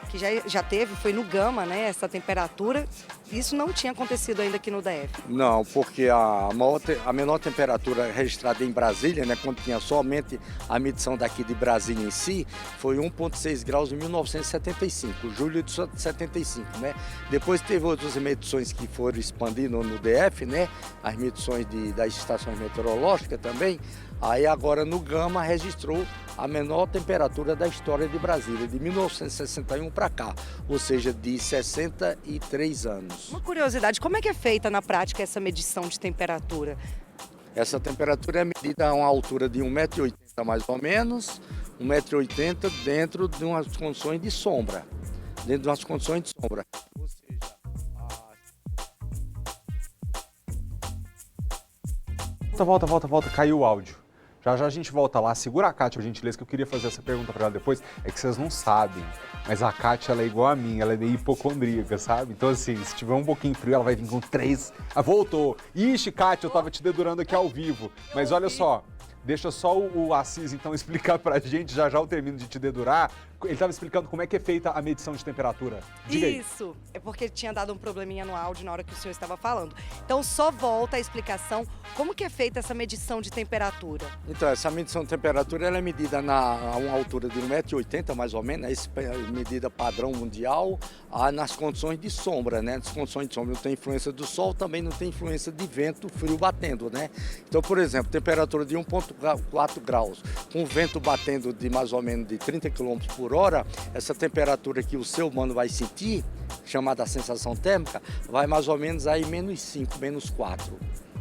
que já teve, foi no Gama, né, essa temperatura. Isso não tinha acontecido ainda aqui no DF. Não, porque a menor temperatura registrada em Brasília, né, quando tinha somente a medição daqui de Brasília em si, foi 1,6 graus em 1975, julho de 75, né? Depois teve outras medições que foram expandindo no DF, né, as medições das estações meteorológicas também. Aí agora no Gama registrou a menor temperatura da história de Brasília, de 1961 para cá, ou seja, de 63 anos. Uma curiosidade, como é que é feita na prática essa medição de temperatura? Essa temperatura é medida a uma altura de 1,80 m mais ou menos, 1,80 m dentro de umas condições de sombra. Dentro de umas condições de sombra. Ou seja... Volta, caiu o áudio. Já a gente volta lá. Segura a Kátia, por gentileza, que eu queria fazer essa pergunta para ela depois. É que vocês não sabem, mas a Kátia, ela é igual a mim, ela é meio hipocondríaca, sabe? Então, assim, se tiver um pouquinho frio, ela vai vir com 3. Ah, voltou! Ixi, Kátia, eu tava te dedurando aqui ao vivo. Mas olha só, deixa só o Assis, então, explicar pra gente, já eu termino de te dedurar. Ele estava explicando como é que é feita a medição de temperatura. Diga aí. Isso, é porque tinha dado um probleminha no áudio na hora que o senhor estava falando. Então só volta a explicação, como que é feita essa medição de temperatura? Então, essa medição de temperatura ela é medida a uma altura de 1,80 m mais ou menos, essa medida padrão mundial, nas condições de sombra, né? Nas condições de sombra não tem influência do sol, também não tem influência de vento frio batendo, né? Então, por exemplo, temperatura de 1,4 graus, com vento batendo de mais ou menos de 30 km por hora, essa temperatura que o ser humano vai sentir, chamada sensação térmica, vai mais ou menos aí -5, -4.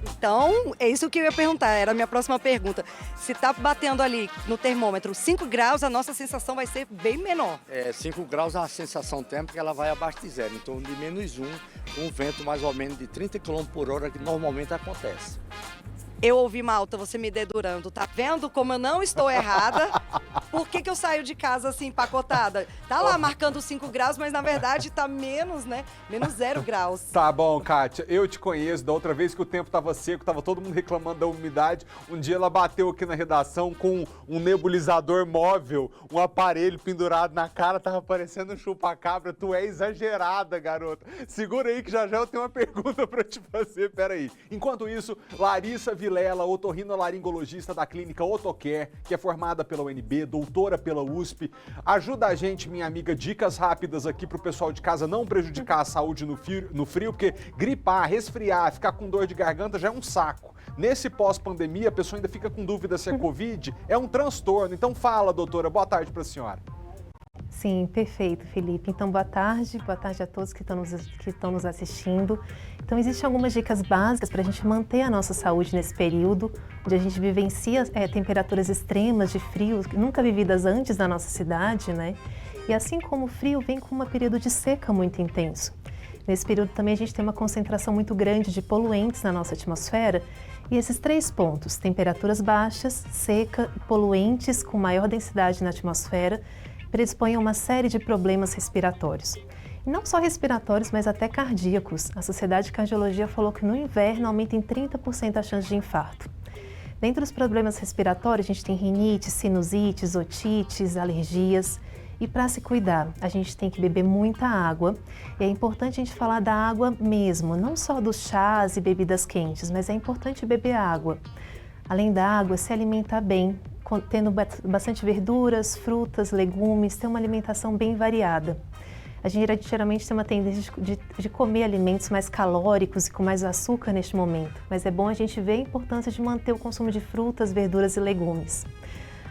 Então, é isso que eu ia perguntar, era a minha próxima pergunta. Se tá batendo ali no termômetro 5 graus, a nossa sensação vai ser bem menor. 5 graus a sensação térmica ela vai abaixo de zero, em torno de -1, com um vento mais ou menos de 30 km por hora, que normalmente acontece. Eu ouvi, Malta, você me dedurando. Tá vendo como eu não estou errada? Por que eu saio de casa assim, empacotada? Tá lá marcando 5 graus, mas na verdade tá menos, né? Menos 0 graus. Tá bom, Kátia. Eu te conheço. Da outra vez que o tempo tava seco, tava todo mundo reclamando da umidade. Um dia ela bateu aqui na redação com um nebulizador móvel, um aparelho pendurado na cara, tava parecendo um chupa-cabra. Tu é exagerada, garota. Segura aí que já eu tenho uma pergunta pra te fazer. Peraí. Enquanto isso, Larissa Vilela, otorrinolaringologista da clínica Otocare, que é formada pela UNB, doutora pela USP. Ajuda a gente, minha amiga, dicas rápidas aqui pro pessoal de casa não prejudicar a saúde no frio, porque gripar, resfriar, ficar com dor de garganta já é um saco. Nesse pós-pandemia, a pessoa ainda fica com dúvida se é Covid, é um transtorno. Então fala, doutora, boa tarde pra senhora. Sim, perfeito, Felipe. Então, boa tarde a todos que estão nos assistindo. Então, existem algumas dicas básicas para a gente manter a nossa saúde nesse período, onde a gente vivencia temperaturas extremas de frio, nunca vividas antes na nossa cidade, né? E assim como o frio vem com um período de seca muito intenso. Nesse período também a gente tem uma concentração muito grande de poluentes na nossa atmosfera. E esses 3 pontos, temperaturas baixas, seca e poluentes com maior densidade na atmosfera, predispõem a uma série de problemas respiratórios. E não só respiratórios, mas até cardíacos. A Sociedade de Cardiologia falou que no inverno aumenta em 30% a chance de infarto. Dentre os problemas respiratórios, a gente tem rinite, sinusites, otites, alergias. E para se cuidar, a gente tem que beber muita água. E é importante a gente falar da água mesmo, não só dos chás e bebidas quentes, mas é importante beber água. Além da água, se alimentar bem, tendo bastante verduras, frutas, legumes, ter uma alimentação bem variada. A gente geralmente tem uma tendência de comer alimentos mais calóricos e com mais açúcar neste momento, mas é bom a gente ver a importância de manter o consumo de frutas, verduras e legumes.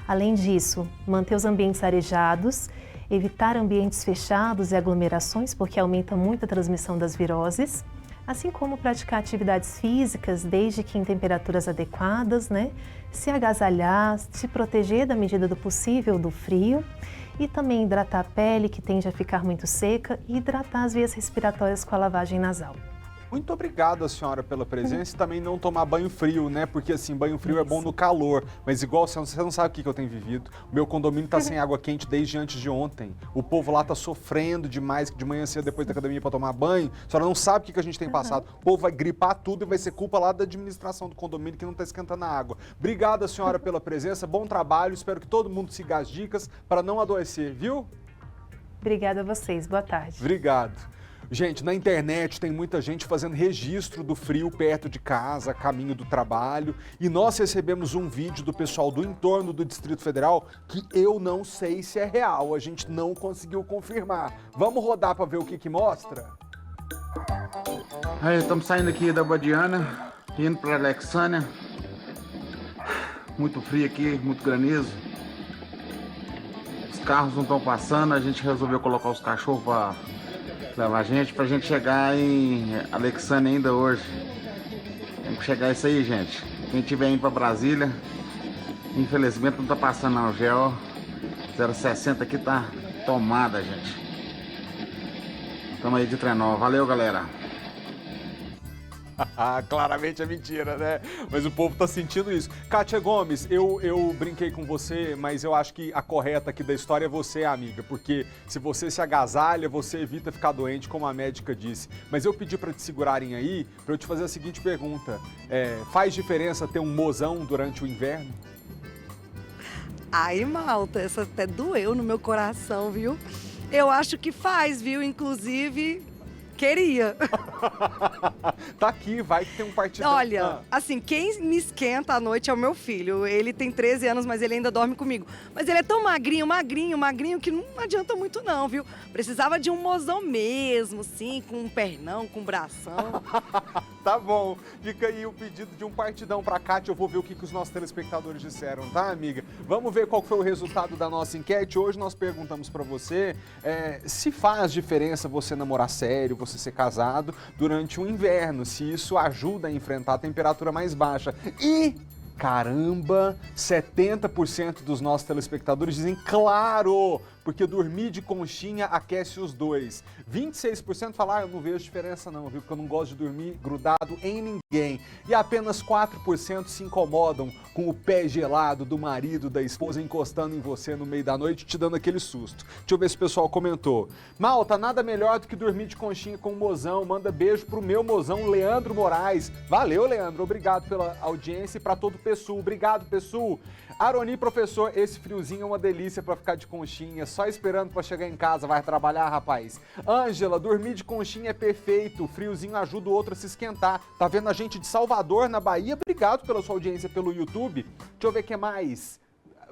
Além disso, manter os ambientes arejados, evitar ambientes fechados e aglomerações, porque aumenta muito a transmissão das viroses, assim como praticar atividades físicas, desde que em temperaturas adequadas, né? Se agasalhar, se proteger da medida do possível do frio e também hidratar a pele, que tende a ficar muito seca, e hidratar as vias respiratórias com a lavagem nasal. Muito obrigado, senhora, pela presença e também não tomar banho frio, né? Porque assim, banho frio é bom no calor, mas igual você não sabe o que eu tenho vivido. O meu condomínio tá sem água quente desde antes de ontem. O povo lá tá sofrendo demais, que de manhã cedo depois da academia para tomar banho. A senhora não sabe o que a gente tem passado. O povo vai gripar tudo e vai ser culpa lá da administração do condomínio que não tá esquentando a água. Obrigado, senhora, pela presença, bom trabalho. Espero que todo mundo siga as dicas para não adoecer, viu? Obrigada a vocês, boa tarde. Obrigado. Gente, na internet tem muita gente fazendo registro do frio perto de casa, caminho do trabalho. E nós recebemos um vídeo do pessoal do entorno do Distrito Federal que eu não sei se é real, a gente não conseguiu confirmar. Vamos rodar para ver o que mostra? Aí, estamos saindo aqui da Badiana, indo para Alexânia. Muito frio aqui, muito granizo. Os carros não estão passando, a gente resolveu colocar os cachorros para levar a gente pra gente chegar em Alexânia ainda hoje. Tem que chegar isso aí, gente. Quem tiver indo pra Brasília, infelizmente não tá passando não. O GO 060 aqui tá tomada, gente. Tamo aí de trenó. Valeu, galera. Claramente é mentira, né? Mas o povo tá sentindo isso. Kátia Gomes, eu brinquei com você, mas eu acho que a correta aqui da história é você, amiga, porque se você se agasalha, você evita ficar doente, como a médica disse. Mas eu pedi para te segurarem aí, para eu te fazer a seguinte pergunta. Faz diferença ter um mozão durante o inverno? Ai, Malta, essa até doeu no meu coração, viu? Eu acho que faz, viu? Inclusive, queria. Tá aqui, vai que tem um partidão. Olha, assim, quem me esquenta à noite é o meu filho. Ele tem 13 anos, mas ele ainda dorme comigo. Mas ele é tão magrinho, que não adianta muito não, viu? Precisava de um mozão mesmo, sim, com um pernão, com um bração. Tá bom, fica aí o pedido de um partidão pra Kátia. Eu vou ver o que os nossos telespectadores disseram, tá, amiga? Vamos ver qual foi o resultado da nossa enquete. Hoje nós perguntamos pra você se faz diferença você namorar sério, você você ser casado durante o inverno, se isso ajuda a enfrentar a temperatura mais baixa. E, caramba, 70% dos nossos telespectadores dizem claro, porque dormir de conchinha aquece os dois. 26% falaram, eu não vejo diferença não, viu? Porque eu não gosto de dormir grudado em ninguém. E apenas 4% se incomodam com o pé gelado do marido, da esposa encostando em você no meio da noite, te dando aquele susto. Deixa eu ver se o pessoal comentou. Malta, nada melhor do que dormir de conchinha com o mozão. Manda beijo pro meu mozão, Leandro Moraes. Valeu, Leandro. Obrigado pela audiência e pra todo o Pessul. Obrigado, Pessul. Aroni, professor, esse friozinho é uma delícia pra ficar de conchinha, só esperando pra chegar em casa, vai trabalhar, rapaz. Ângela, dormir de conchinha é perfeito, o friozinho ajuda o outro a se esquentar. Tá vendo a gente de Salvador, na Bahia? Obrigado pela sua audiência pelo YouTube. Deixa eu ver o que mais.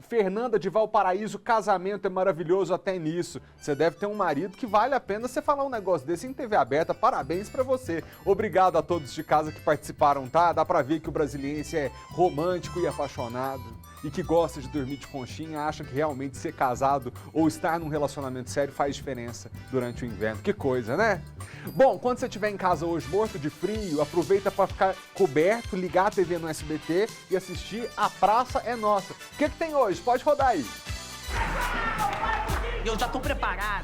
Fernanda de Valparaíso, casamento é maravilhoso até nisso. Você deve ter um marido que vale a pena você falar um negócio desse em TV aberta. Parabéns pra você. Obrigado a todos de casa que participaram, tá? Dá pra ver que o brasiliense é romântico e apaixonado. E que gosta de dormir de conchinha, acha que realmente ser casado ou estar num relacionamento sério faz diferença durante o inverno. Que coisa, né? Bom, quando você estiver em casa hoje morto de frio, aproveita para ficar coberto, ligar a TV no SBT e assistir A Praça é Nossa. O que tem hoje? Pode rodar aí. Eu já tô preparado.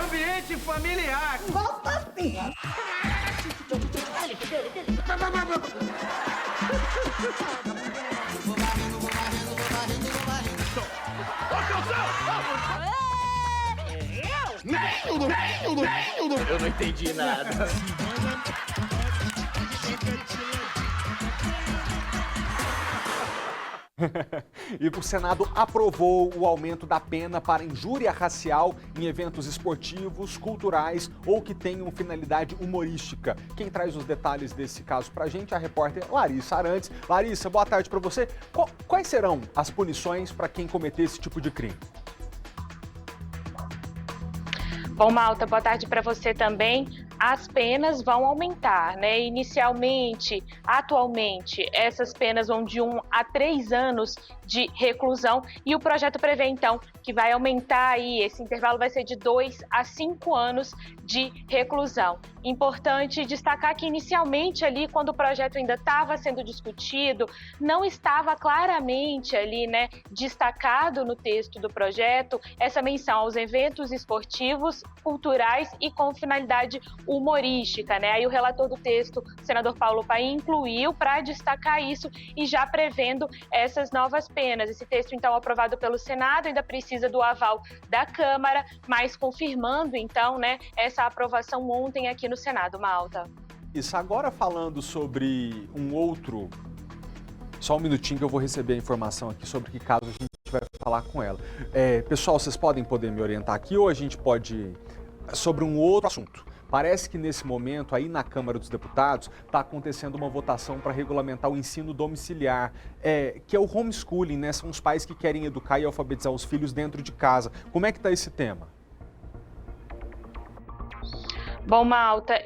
Ambiente familiar. Volta assim. Eu não entendi nada. E o Senado aprovou o aumento da pena para injúria racial em eventos esportivos, culturais ou que tenham finalidade humorística. Quem traz os detalhes desse caso pra gente é a repórter Larissa Arantes. Larissa, boa tarde para você. Quais serão as punições para quem cometer esse tipo de crime? Bom, Malta, boa tarde para você também. As penas vão aumentar, né? Inicialmente, atualmente, essas penas vão de 1 a 3 anos de reclusão e o projeto prevê, então, que vai aumentar aí, esse intervalo vai ser de 2 a 5 anos de reclusão. Importante destacar que inicialmente ali, quando o projeto ainda estava sendo discutido, não estava claramente ali, né, destacado no texto do projeto essa menção aos eventos esportivos, culturais e com finalidade humorística, né? Aí o relator do texto, o senador Paulo Paim, incluiu para destacar isso e já prevendo essas novas penas. Esse texto, então, aprovado pelo Senado, ainda precisa do aval da Câmara, mas confirmando, então, né, essa aprovação ontem aqui no Senado, Malta. Isso, agora falando sobre um outro... Só um minutinho que eu vou receber a informação aqui sobre que caso a gente vai falar com ela. Pessoal, vocês podem me orientar aqui ou a gente pode... Sobre um outro assunto. Parece que nesse momento, aí na Câmara dos Deputados, está acontecendo uma votação para regulamentar o ensino domiciliar, que é o homeschooling, né? São os pais que querem educar e alfabetizar os filhos dentro de casa. Como é que está esse tema? Bom, Malta,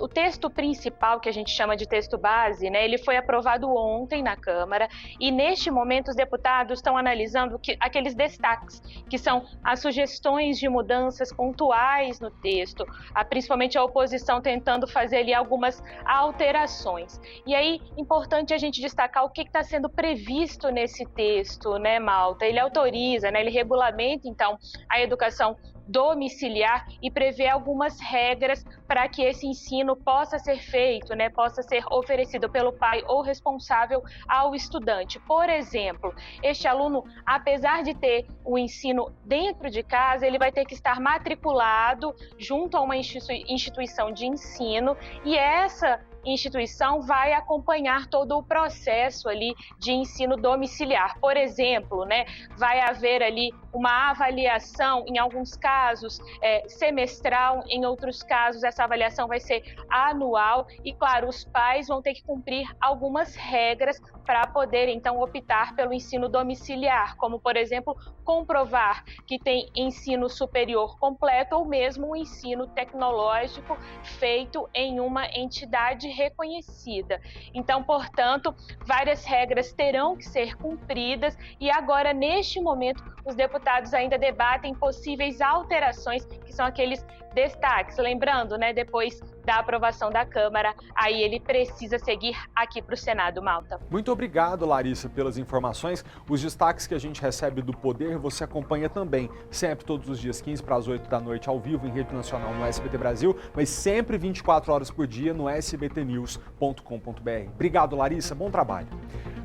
o texto principal, que a gente chama de texto base, né, ele foi aprovado ontem na Câmara e neste momento os deputados estão analisando aqueles destaques, que são as sugestões de mudanças pontuais no texto, principalmente a oposição tentando fazer ali algumas alterações. E aí, importante a gente destacar o que está sendo previsto nesse texto, né, Malta? Ele autoriza, né, ele regulamenta, então, a educação domiciliar e prevê algumas regras para que esse ensino possa ser feito, né, possa ser oferecido pelo pai ou responsável ao estudante. Por exemplo, este aluno, apesar de ter o ensino dentro de casa, ele vai ter que estar matriculado junto a uma instituição de ensino e essa instituição vai acompanhar todo o processo ali de ensino domiciliar. Por exemplo, né, vai haver ali uma avaliação, em alguns casos semestral, em outros casos essa avaliação vai ser anual e, claro, os pais vão ter que cumprir algumas regras para poder, então, optar pelo ensino domiciliar, como, por exemplo, comprovar que tem ensino superior completo ou mesmo um ensino tecnológico feito em uma entidade reconhecida. Então, portanto, várias regras terão que ser cumpridas e agora, neste momento, os deputados ainda debatem possíveis alterações, que são aqueles destaques. Lembrando, né, depois da aprovação da Câmara, aí ele precisa seguir aqui para o Senado, Malta. Muito obrigado, Larissa, pelas informações. Os destaques que a gente recebe do Poder, você acompanha também, sempre todos os dias, 15 para as 8 da noite, ao vivo, em rede nacional no SBT Brasil, mas sempre 24 horas por dia no sbtnews.com.br. Obrigado, Larissa, bom trabalho.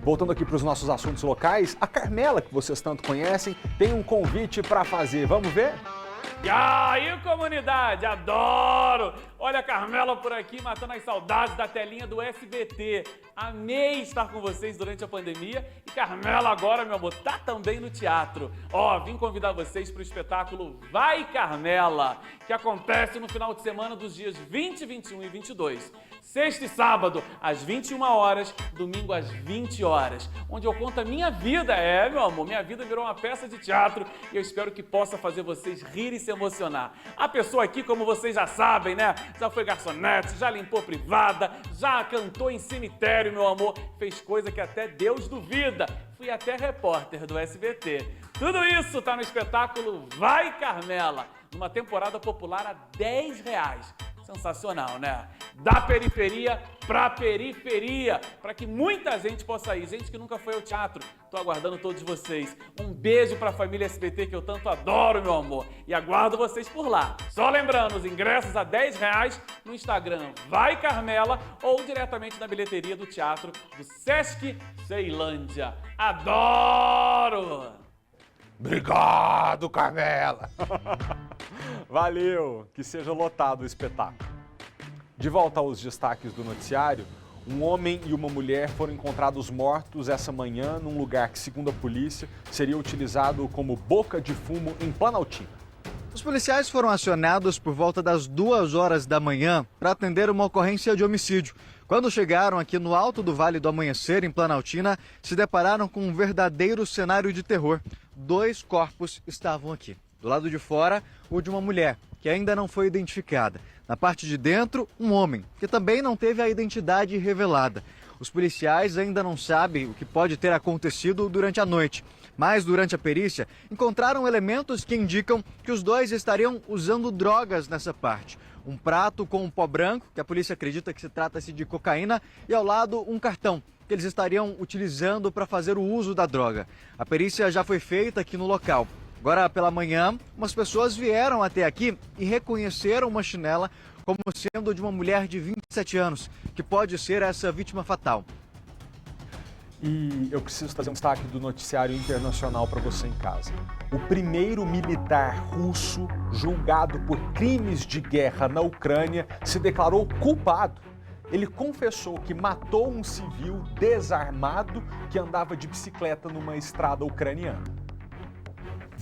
Voltando aqui para os nossos assuntos locais, a Carmela, que vocês tanto conhecem, tem um convite para fazer. Vamos ver? E aí, comunidade, adoro! Olha a Carmela por aqui, matando as saudades da telinha do SBT. Amei estar com vocês durante a pandemia e Carmela agora, meu amor, tá também no teatro. Vim convidar vocês para o espetáculo Vai Carmela, que acontece no final de semana dos dias 20, 21 e 22. Sexta e sábado, às 21 horas, domingo às 20 horas, onde eu conto a minha vida. Meu amor, minha vida virou uma peça de teatro e eu espero que possa fazer vocês rir e se emocionar. A pessoa aqui, como vocês já sabem, né? Já foi garçonete, já limpou privada, já cantou em cemitério, meu amor, fez coisa que até Deus duvida. Fui até repórter do SBT. Tudo isso tá no espetáculo Vai Carmela, numa temporada popular a R$10. Sensacional, né? Da periferia pra periferia, para que muita gente possa ir. Gente que nunca foi ao teatro, tô aguardando todos vocês. Um beijo pra família SBT que eu tanto adoro, meu amor. E aguardo vocês por lá. Só lembrando, os ingressos a R$10 no Instagram Vai Carmela ou diretamente na bilheteria do teatro do Sesc Ceilândia. Adoro! Obrigado, Carmela! Valeu! Que seja lotado o espetáculo. De volta aos destaques do noticiário, um homem e uma mulher foram encontrados mortos essa manhã num lugar que, segundo a polícia, seria utilizado como boca de fumo em Planaltina. Os policiais foram acionados por volta das 2 horas da manhã para atender uma ocorrência de homicídio. Quando chegaram aqui no alto do Vale do Amanhecer, em Planaltina, se depararam com um verdadeiro cenário de terror. 2 corpos estavam aqui. Do lado de fora, o de uma mulher, que ainda não foi identificada. Na parte de dentro, um homem, que também não teve a identidade revelada. Os policiais ainda não sabem o que pode ter acontecido durante a noite. Mas, durante a perícia, encontraram elementos que indicam que os dois estariam usando drogas nessa parte. Um prato com um pó branco, que a polícia acredita que se trata-se de cocaína, e ao lado um cartão, que eles estariam utilizando para fazer o uso da droga. A perícia já foi feita aqui no local. Agora, pela manhã, umas pessoas vieram até aqui e reconheceram uma chinela como sendo de uma mulher de 27 anos, que pode ser essa vítima fatal. E eu preciso trazer um destaque do noticiário internacional para você em casa. O primeiro militar russo julgado por crimes de guerra na Ucrânia se declarou culpado. Ele confessou que matou um civil desarmado que andava de bicicleta numa estrada ucraniana.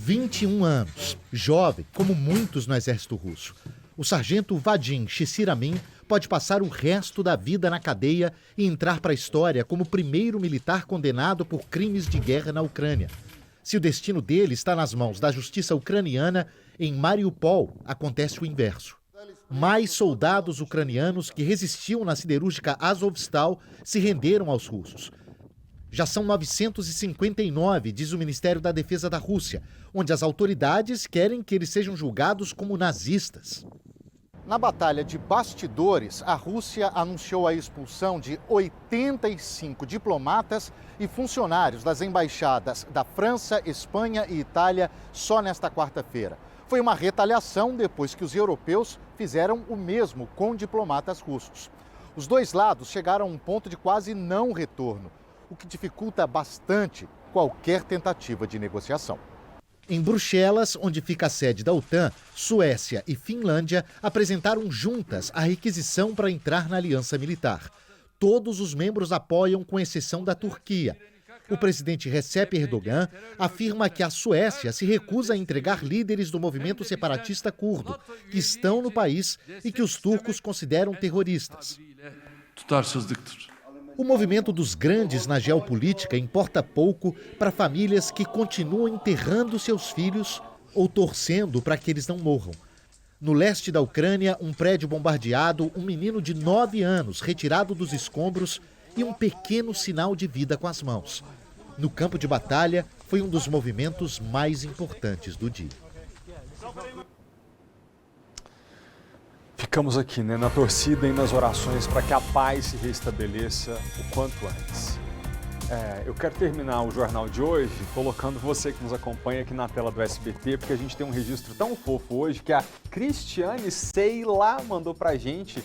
21 anos, jovem, como muitos no exército russo. O sargento Vadim Shishiramin pode passar o resto da vida na cadeia e entrar para a história como o primeiro militar condenado por crimes de guerra na Ucrânia. Se o destino dele está nas mãos da justiça ucraniana, em Mariupol acontece o inverso. Mais soldados ucranianos que resistiam na siderúrgica Azovstal se renderam aos russos. Já são 959, diz o Ministério da Defesa da Rússia, onde as autoridades querem que eles sejam julgados como nazistas. Na batalha de bastidores, a Rússia anunciou a expulsão de 85 diplomatas e funcionários das embaixadas da França, Espanha e Itália só nesta quarta-feira. Foi uma retaliação depois que os europeus fizeram o mesmo com diplomatas russos. Os dois lados chegaram a um ponto de quase não retorno, o que dificulta bastante qualquer tentativa de negociação. Em Bruxelas, onde fica a sede da OTAN, Suécia e Finlândia apresentaram juntas a requisição para entrar na aliança militar. Todos os membros apoiam, com exceção da Turquia. O presidente Recep Erdogan afirma que a Suécia se recusa a entregar líderes do movimento separatista curdo, que estão no país e que os turcos consideram terroristas. O movimento dos grandes na geopolítica importa pouco para famílias que continuam enterrando seus filhos ou torcendo para que eles não morram. No leste da Ucrânia, um prédio bombardeado, um menino de 9 anos retirado dos escombros e um pequeno sinal de vida com as mãos. No campo de batalha, foi um dos movimentos mais importantes do dia. Ficamos aqui, né, na torcida e nas orações para que a paz se restabeleça o quanto antes. Eu quero terminar o jornal de hoje colocando você que nos acompanha aqui na tela do SBT, porque a gente tem um registro tão fofo hoje que a Cristiane Seila mandou pra gente.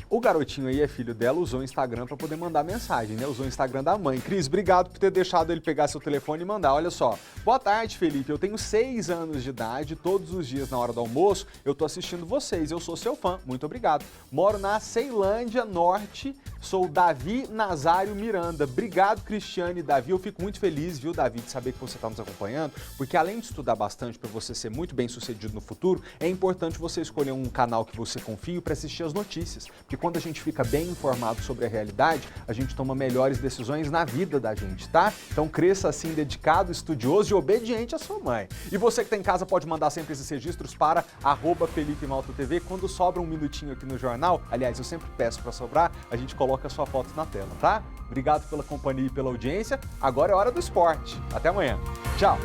O garotinho aí é filho dela, usou o Instagram para poder mandar mensagem, né? Usou o Instagram da mãe. Cris, obrigado por ter deixado ele pegar seu telefone e mandar. Olha só. Boa tarde, Felipe. Eu tenho 6 anos de idade. Todos os dias na hora do almoço eu tô assistindo vocês. Eu sou seu fã. Muito obrigado. Moro na Ceilândia Norte. Sou Davi Nazário Miranda. Obrigado, Cristiane e Davi. Eu fico muito feliz, viu, Davi, de saber que você está nos acompanhando, porque além de estudar bastante para você ser muito bem sucedido no futuro, é importante você escolher um canal que você confie para assistir as notícias. Porque quando a gente fica bem informado sobre a realidade, a gente toma melhores decisões na vida da gente, tá? Então cresça assim, dedicado, estudioso e obediente à sua mãe. E você que está em casa pode mandar sempre esses registros para @FelipeMaltaTV. Quando sobra um minutinho aqui no jornal, aliás, eu sempre peço para sobrar, a gente coloca a sua foto na tela, tá? Obrigado pela companhia e pela audiência. Agora é hora do esporte. Até amanhã. Tchau!